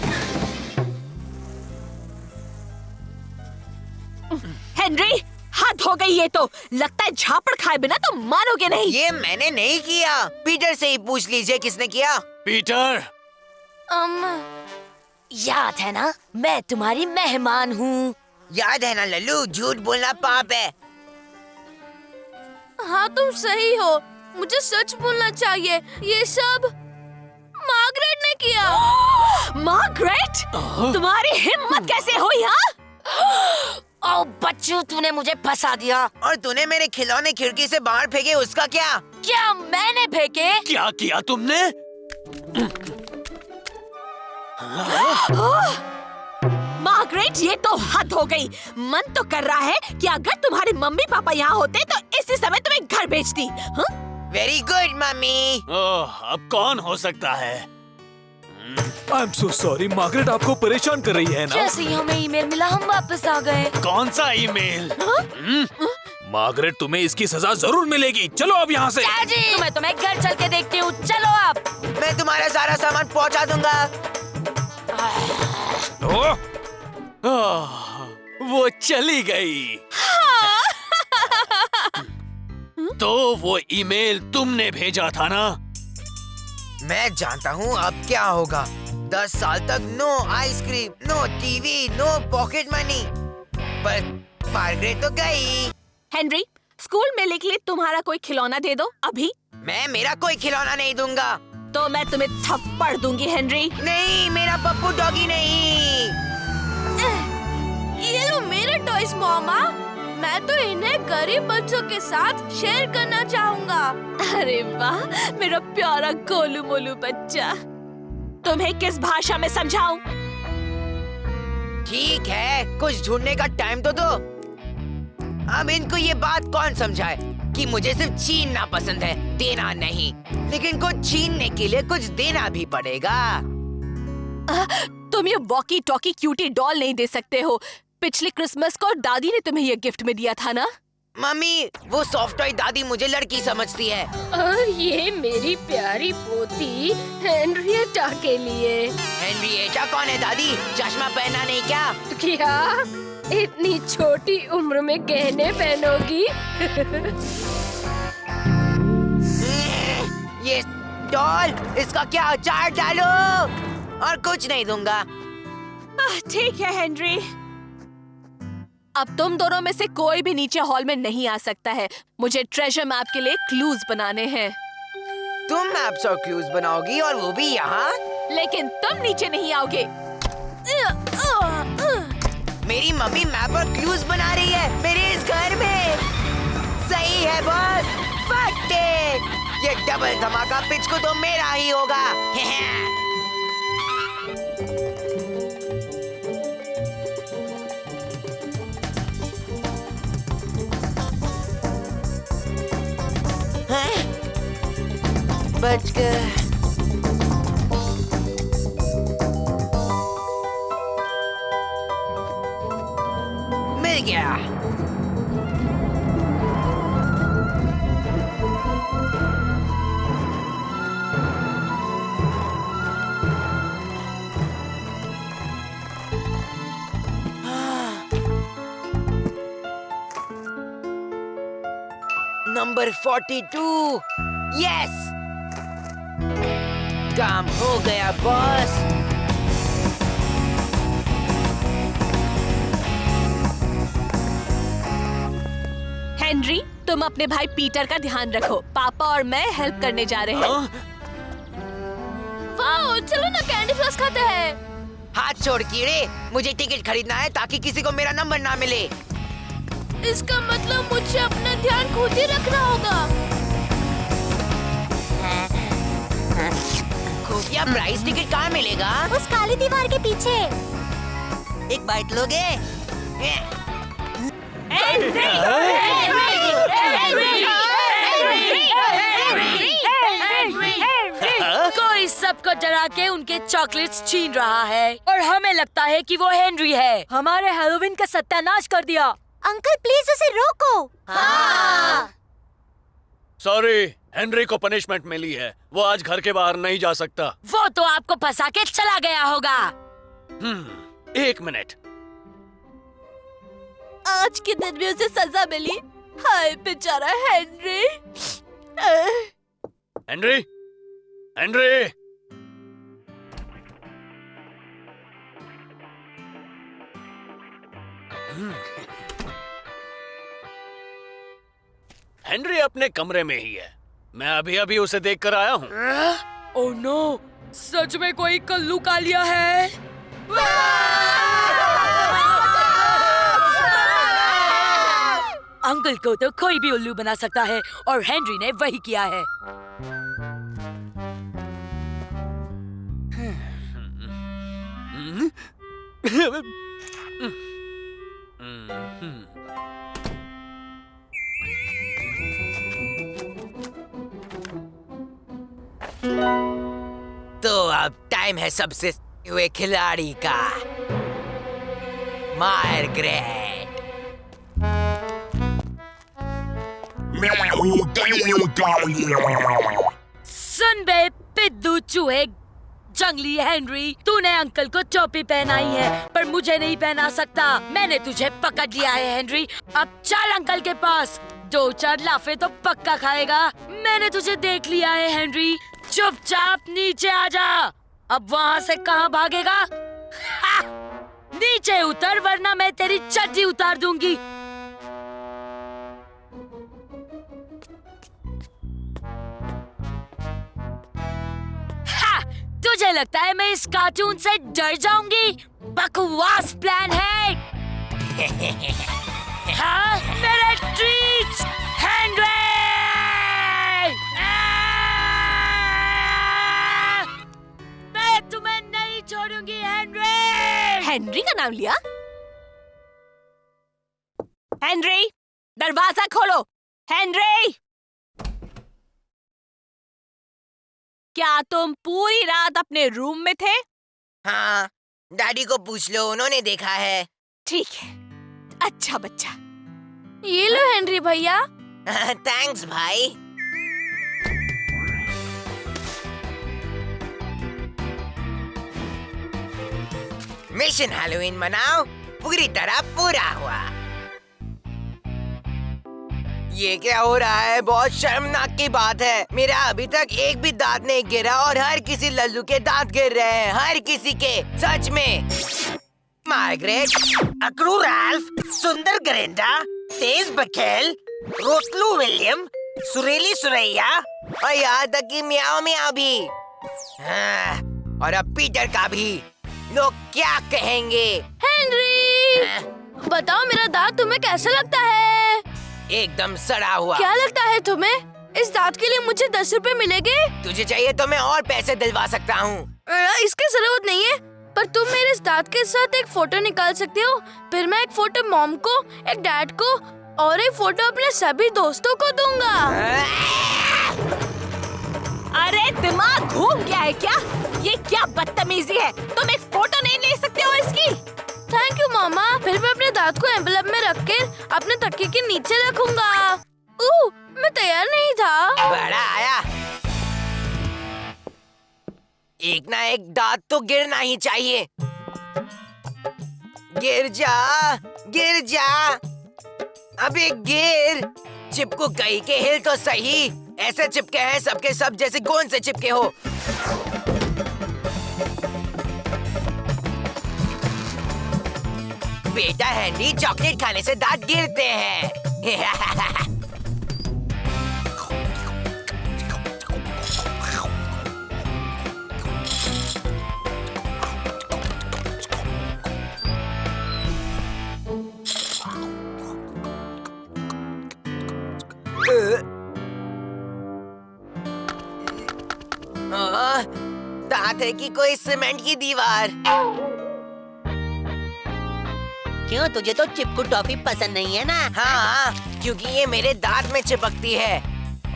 Henry, हद हो गई ये तो। लगता है झापड़ खाए बिना तो मानोगे नहीं। ये मैंने नहीं किया। पीटर से ही पूछ लीजिए किसने किया। पीटर, याद है ना, मैं तुम्हारी मेहमान हूँ। याद है ना लल्लू, झूठ बोलना पाप है। हाँ, तुम सही हो। मुझे सच बोलना चाहिए। ये सब मार्गरेट ने किया। मार्गरेट, तुम्हारी हिम्मत कैसे हुई? हाँ, ओ बच्चू, तूने मुझे फंसा दिया। और तूने मेरे खिलौने खिड़की से बाहर फेंके, उसका क्या? क्या मैंने फेंके? क्या किया तुमने? मार्गरेट, ये तो हद हो गई। मन तो कर रहा है कि अगर तुम्हारे मम्मी पापा यहाँ होते तो इसी समय तुम्हें घर भेजती। Very good mummy. ओह, अब कौन हो सकता है? I am so sorry, Margaret आपको परेशान कर रही है ना? जैसे ही हमें ईमेल मिला, हम वापस आ गए। कौन सा ईमेल? मार्गरेट, तुम्हें इसकी सजा जरूर मिलेगी। चलो अब यहाँ से। डैडी, मैं तुम्हें घर चल के देखती हूँ। चलो अब। मैं तुम्हारा सारा सामान पहुँचा दूंगा। वो चली गई। तो वो ईमेल तुमने भेजा था ना? मैं जानता हूँ अब क्या होगा। 10 साल तक no ice cream, no TV, no pocket money. पर मार्गरेट तो गई। हेनरी, स्कूल में के लिए तुम्हारा कोई खिलौना दे दो अभी। मैं मेरा कोई खिलौना नहीं दूंगा। तो मैं तुम्हें थप्पड़ दूंगी हेनरी। नहीं, मेरा पप्पू डॉगी नहीं। ये लो मेरे टॉयज मम्मा। मैं तो इन्हें गरीब बच्चों के साथ शेयर करना चाहूँगा। अरे वाह, मेरा प्यारा गोलू मोलू बच्चा। तुम्हें किस भाषा में समझाऊं? ठीक है, कुछ ढूंढने का टाइम तो दो। अब इनको ये बात कौन समझाए कि मुझे सिर्फ छीनना पसंद है, देना नहीं। लेकिन कुछ छीनने के लिए कुछ देना भी पड़ेगा। तुम ये वॉकी टॉकी क्यूटी डॉल नहीं दे सकते हो। पिछले क्रिसमस को दादी ने तुम्हें ये गिफ्ट में दिया था ना? मम्मी, वो सॉफ्ट टॉय दादी मुझे लड़की समझती है। और ये मेरी प्यारी पोती हेनरिएटा के लिए। हेनरिएटा कौन है दादी? चश्मा पहना नहीं क्या? क्या इतनी छोटी उम्र में गहने पहनोगी? ये डॉल, इसका क्या अचार डालो। और कुछ नहीं दूंगा। ठीक है हेनरी, अब तुम दोनों में से कोई भी नीचे हॉल में नहीं आ सकता है। मुझे ट्रेजर मैप के लिए क्लूज बनाने हैं। तुम मैप्स और क्लूज बनाओगी और वो भी यहाँ? लेकिन तुम नीचे नहीं आओगे। मेरी मम्मी मैप और क्लूज बना रही है मेरे इस घर में। सही है बॉस, फक इट। ये डबल धमाका पिच को तो मेरा ही होगा। बच गया। मिल गया। नंबर 42। यस, काम हो गया बॉस। हेनरी, तुम अपने भाई पीटर का ध्यान रखो। पापा और मैं हेल्प करने जा रहे हैं। वाओ, चलो ना कैंडी फ्लॉस खाते हैं। हाथ छोड़ कीड़े, मुझे टिकट खरीदना है ताकि किसी को मेरा नंबर ना मिले। इसका मतलब मुझे अपना ध्यान खुद ही रखना होगा। खुफिया प्राइस टिकट कहाँ मिलेगा? उस काली दीवार के पीछे। एक बाइट लोगे? कोई सबको डरा के उनके चॉकलेट्स छीन रहा है और हमें लगता है कि वो हेनरी है। हमारे हैलोवीन का सत्यानाश कर दिया। अंकल प्लीज उसे रोको। हाँ। सॉरी, हेनरी को पनिशमेंट मिली है। वो आज घर के बाहर नहीं जा सकता। वो तो आपको फंसा के चला गया होगा। 1 मिनट। आज के दिन भी उसे सजा मिली। हाय बेचारा हेनरी। Henry, Henry. हेनरी अपने कमरे में ही है। मैं अभी अभी उसे देख कर आया हूँ। ओह नो, सच में कोई कल्लू कालिया है। अंकल को तो कोई भी उल्लू बना सकता है और हेनरी ने वही किया है। तो अब टाइम है सबसे हुए खिलाड़ी का। मार्गरेट। मैं हूँ कल्लू कालिया। सुन बे पिद्दू चूहे जंगली हेनरी, तूने अंकल को टोपी पहनाई है पर मुझे नहीं पहना सकता। मैंने तुझे पकड़ लिया है हेनरी। अब चल अंकल के पास, 2-4 लाफे तो पक्का खाएगा। मैंने तुझे देख लिया है हेनरी, चुपचाप नीचे आ जा। अब वहाँ से कहाँ भागेगा? हा! नीचे उतर वरना मैं तेरी चड्डी उतार दूंगी। हा! तुझे लगता है मैं इस कार्टून से डर जाऊंगी? बकवास प्लान है। हाँ, मेरे ट्रीट्स हेनरी। मैं तुम्हें नहीं छोड़ूंगी हेनरी। हेनरी का नाम लिया? हेनरी, दरवाजा खोलो। हेनरी, क्या तुम पूरी रात अपने रूम में थे? हाँ, डैडी को पूछ लो, उन्होंने देखा है। ठीक है, अच्छा बच्चा। ये लो हेनरी भैया। थैंक्स भाई। मिशन हैलोवीन मनाओ पूरी तरह पूरा हुआ। ये क्या हो रहा है? बहुत शर्मनाक की बात है। मेरा अभी तक एक भी दांत नहीं गिरा और हर किसी लल्लू के दांत गिर रहे हैं। हर किसी के, सच में। मार्गरेट, अकरू राल्फ, सुंदर ग्रेंडा, तेज बखेल, रोटलू विलियम, सुरीली सुरैया और यहाँ तक कि मियाओ मियाओ भी। हाँ, और अब पीटर का भी। लोग क्या कहेंगे? हेनरी, हाँ? बताओ मेरा दांत तुम्हें कैसा लगता है? एकदम सड़ा हुआ। क्या लगता है तुम्हें? इस दांत के लिए मुझे 10 रुपए मिलेंगे? तुझे चाहिए तो मैं और पैसे दिलवा सकता हूँ। इसकी जरूरत नहीं है, पर तुम मेरे इस दांत के साथ एक फोटो निकाल सकते हो। फिर मैं एक फोटो मॉम को, एक डैड को और एक फोटो अपने सभी दोस्तों को दूंगा। अरे दिमाग घूम गया है क्या? ये क्या बदतमीजी है? तुम एक फोटो नहीं ले सकते हो इसकी? थैंक यू मामा। फिर मैं अपने दांत को एनवेलप में रख के अपने तकिए के नीचे रखूंगा। मैं तैयार नहीं था। बड़ा आया। एक ना एक दांत तो गिरना ही चाहिए। गिर जा, गिर जा। अबे गिर। चिपकू कहीं के हिल तो सही। ऐसे चिपके हैं सबके सब जैसे गोंद से चिपके हो। बेटा हैंडी, चॉकलेट खाने से दांत गिरते हैं। दांत है कि कोई सीमेंट की दीवार। क्यों, तुझे तो चिपकू टॉफी पसंद नहीं है ना? हाँ, क्योंकि ये मेरे दांत में चिपकती है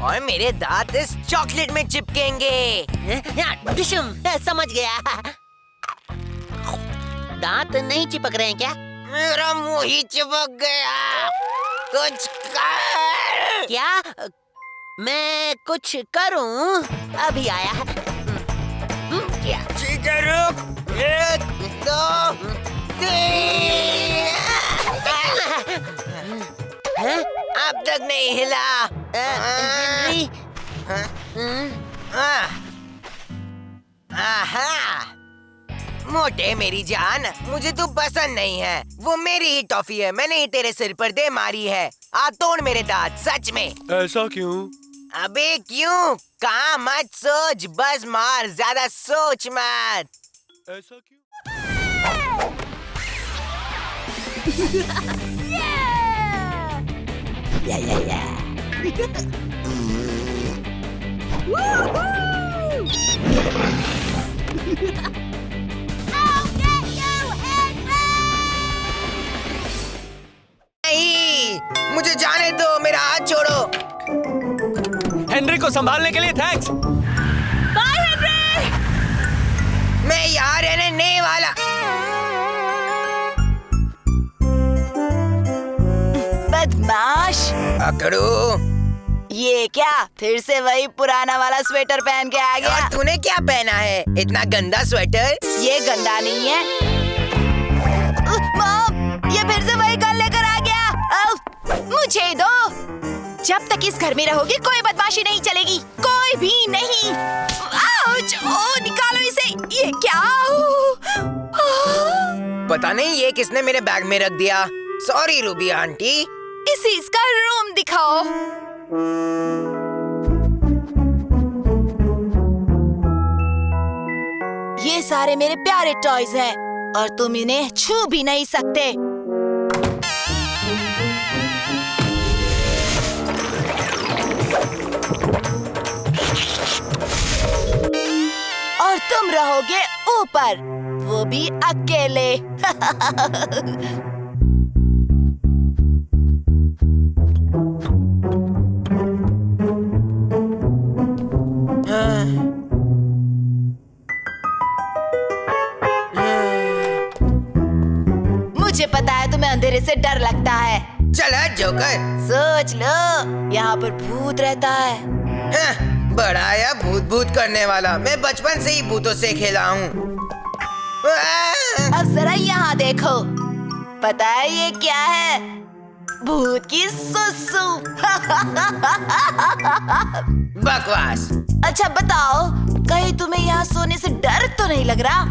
और मेरे दांत इस चॉकलेट में चिपकेंगे। डिशुम, समझ गया। दांत नहीं चिपक रहे हैं क्या? मेरा मुंह ही चिपक गया। कुछ कर। क्या? मैं कुछ करूं? अभी आया। क्या? ठीक है, रुक। 1, 2, 3। अब तक नहीं हिला। हेनरी, मोटे मेरी जान, मुझे तू पसंद नहीं है। वो मेरी ही टॉफी है, मैंने ही तेरे सिर पर दे मारी है। आ तोड़ मेरे दांत, सच में। ऐसा क्यों? अबे क्यों? कहाँ मत सोच, बस मार, ज्यादा सोच मत। ऐसा क्यों? नहीं, मुझे जाने दो, मेरा हाथ छोड़ो। हेनरी को संभालने के लिए थैंक्स। By Henry. मैं यहाँ रहने नहीं वाला। बदमाश। अकड़ू, ये क्या फिर से वही पुराना वाला स्वेटर पहन के आ गया? और तूने क्या पहना है? इतना गंदा स्वेटर। ये गंदा नहीं है। मॉम, ये फिर से वही गन लेकर आ गया। मुझे दो। जब तक इस घर में रहोगी कोई बदमाशी नहीं चलेगी, कोई भी नहीं। आउच! ओ, निकालो इसे। ये क्या? पता नहीं ये किसने मेरे बैग में रख दिया। Sorry Ruby aunty. इसे इसका रूम दिखाओ। ये सारे मेरे प्यारे टॉयज हैं और तुम इन्हें छू भी नहीं सकते। और तुम रहोगे ऊपर, वो भी अकेले। मुझे पता है तुम्हें अंधेरे से डर लगता है। चल हट जोकर। सोच लो, यहाँ पर भूत रहता है। हाँ, बड़ा या भूत भूत करने वाला। मैं बचपन से ही भूतों से खेला हूँ। अब जरा यहाँ देखो, पता है ये क्या है? भूत की सुसु। बकवास। अच्छा बताओ, कहीं तुम्हें यहाँ सोने से डर तो नहीं लग रहा?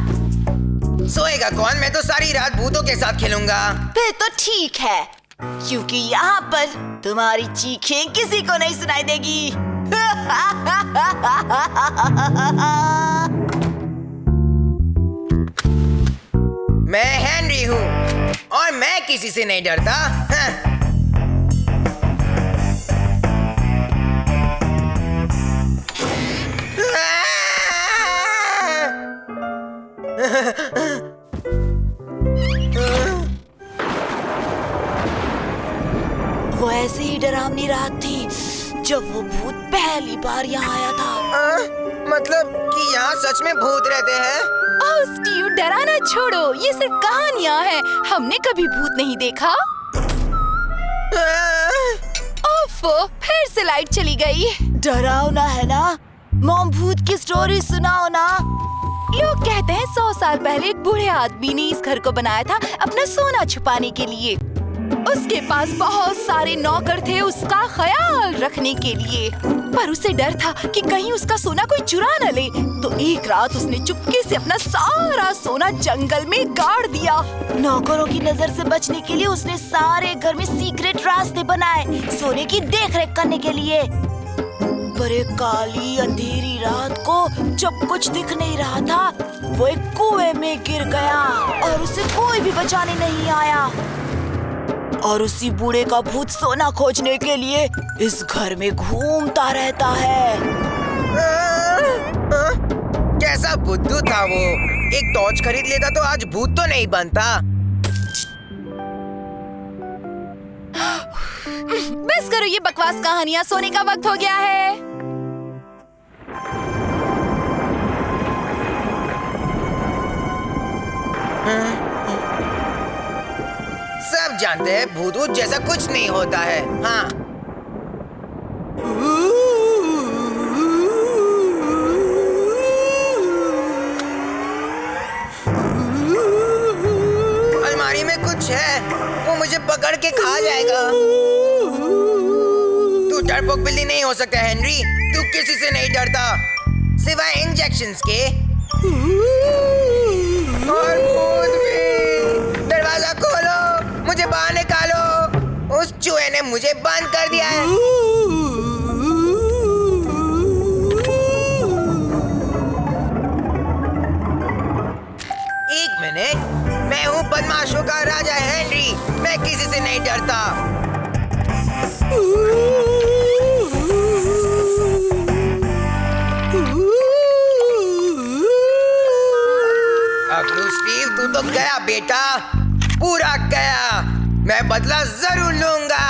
सोएगा कौन? मैं तो सारी रात भूतों के साथ खेलूंगा। फिर तो ठीक है, क्योंकि यहाँ पर तुम्हारी चीखें किसी को नहीं सुनाई देगी। मैं हेनरी हूँ और मैं किसी से नहीं डरता। वो ऐसे ही डरावनी रात थी जब वो भूत पहली बार यहाँ आया था। मतलब कि यहाँ सच में भूत रहते हैं? ओह स्टीव, डराना छोड़ो, ये सिर्फ कहानियाँ हैं। हमने कभी भूत नहीं देखा। ओफो, फिर से लाइट चली गई। डरावना है ना? मॉम भूत की स्टोरी सुनाओ ना। लोग कहते हैं 100 साल पहले एक बूढ़े आदमी ने इस घर को बनाया था अपना सोना छुपाने के लिए। उसके पास बहुत सारे नौकर थे उसका ख्याल रखने के लिए, पर उसे डर था कि कहीं उसका सोना कोई चुरा न ले। तो एक रात उसने चुपके से अपना सारा सोना जंगल में गाड़ दिया। नौकरों की नजर से बचने के लिए उसने सारे घर में सीक्रेट रास्ते बनाए सोने की देखरेख करने के लिए। पर एक काली अंधेरी रात को जब कुछ दिख नहीं रहा था, वो एक कुएं में गिर गया और उसे कोई भी बचाने नहीं आया। और उसी बूढ़े का भूत सोना खोजने के लिए इस घर में घूमता रहता है। कैसा बुद्धू था वो! एक टॉर्च खरीद लेता तो आज भूत तो नहीं बनता। बस करो ये बकवास कहानियाँ, सोने का वक्त हो गया है। सब जानते हैं भूत वूत जैसा कुछ नहीं होता है। हाँ, अलमारी में कुछ है, वो मुझे पकड़ के खा जाएगा। तू डरपोक बिल्ली नहीं हो सकता हेनरी, तू किसी से नहीं डरता सिवाय इंजेक्शंस के। और भूत भी! दरवाजा खोलो, मुझे बाहर निकालो, उस चूहे ने मुझे बंद कर दिया है। एक मिनट, मैं हूँ बदमाशों का राजा हेनरी, मैं किसी से नहीं डरता। अगलू स्टीव, तू तो गया बेटा, पूरा गया। मैं बदला जरूर लूंगा।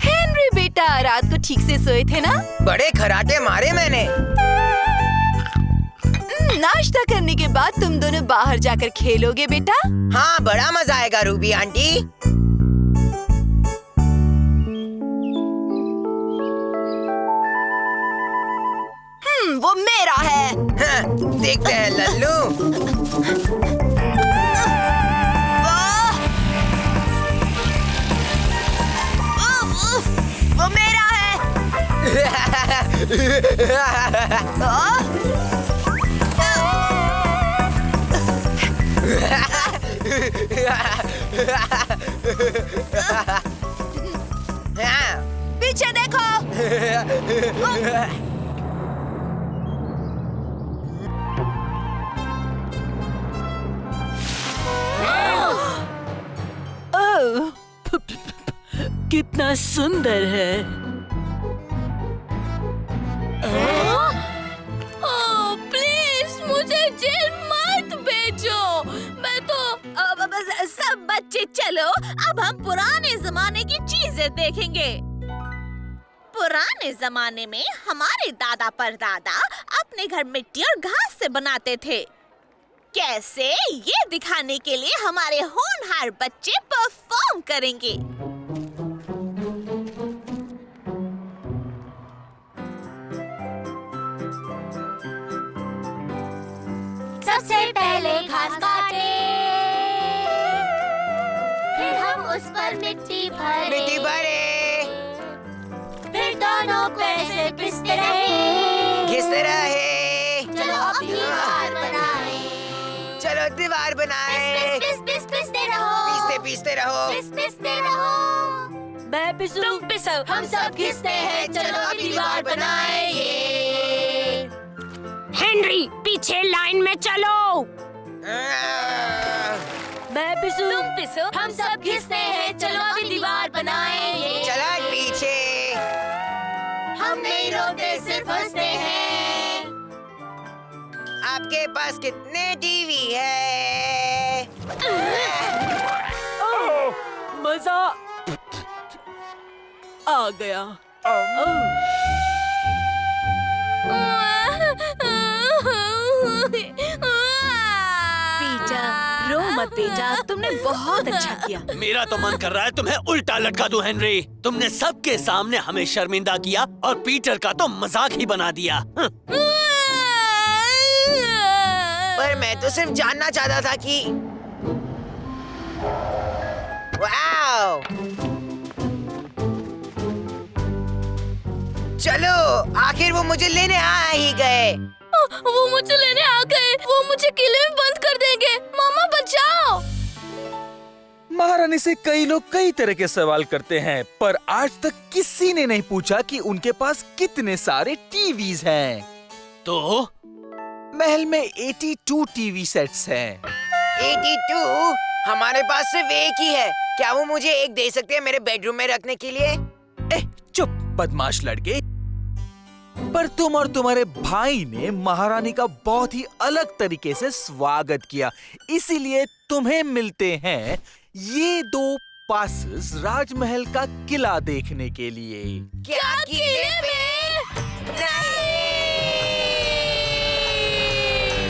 हेनरी बेटा, रात को ठीक से सोए थे ना? बड़े खराटे मारे मैंने। नाश्ता करने के बाद तुम दोनों बाहर जाकर खेलोगे बेटा? हाँ, बड़ा मजा आएगा रूबी आंटी। वो मेरा है। हाँ, देखते हैं लल्लू। वो मेरा है। पीछे देखो। कितना सुंदर है। ओह प्लीज मुझे जेल मत भेजो, मैं तो सब बच्चे चलो, अब हम पुराने जमाने की चीजें देखेंगे। पुराने जमाने में हमारे दादा परदादा अपने घर मिट्टी और घास से बनाते थे। कैसे, ये दिखाने के लिए हमारे होनहार बच्चे परफॉर्म करेंगे। सबसे पहले घास काटे, फिर हम उस पर मिट्टी भरे, मिट्टी भरे। फिर दोनों को ऐसे पिसते रहे। पीसते रहो। पिसते रहो। मैं पिसूं, तुम पिसो, हम सब घिसते हैं, चलो अभी दीवार बनाएंगे। हेनरी, पीछे लाइन में चलो। मैं पिसूं, तुम पिसो, हम सब घिसते हैं, चलो अभी दीवार बनाएंगे। चला पीछे। हम नहीं रोते, सिर्फ हंसते हैं। आपके पास कितने टीवी है? मजा आ गया। बेटा, रो मत बेटा, तुमने बहुत अच्छा किया। मेरा तो मन कर रहा है तुम्हें उल्टा लटका दूं हेनरी। तुमने सबके सामने हमें शर्मिंदा किया और पीटर का तो मजाक ही बना दिया। पर मैं तो सिर्फ जानना चाहता था कि वाओ! चलो, आखिर वो मुझे लेने आ ही गए। वो मुझे लेने आ गए। वो मुझे किले में बंद कर देंगे। मामा बचाओ। महारानी से कई लोग कई तरह के सवाल करते हैं, पर आज तक किसी ने नहीं पूछा कि उनके पास कितने सारे टीवीज हैं। तो महल में 82 टीवी सेट्स हैं। 82? हमारे पास सिर्फ एक ही है। क्या वो मुझे एक दे सकते हैं मेरे बेडरूम में रखने के लिए? चुप बदमाश लड़के। पर तुम और तुम्हारे भाई ने महारानी का बहुत ही अलग तरीके से स्वागत किया, इसीलिए तुम्हें मिलते हैं ये 2 पासेस राजमहल का किला देखने के लिए। क्या किले में? नहीं!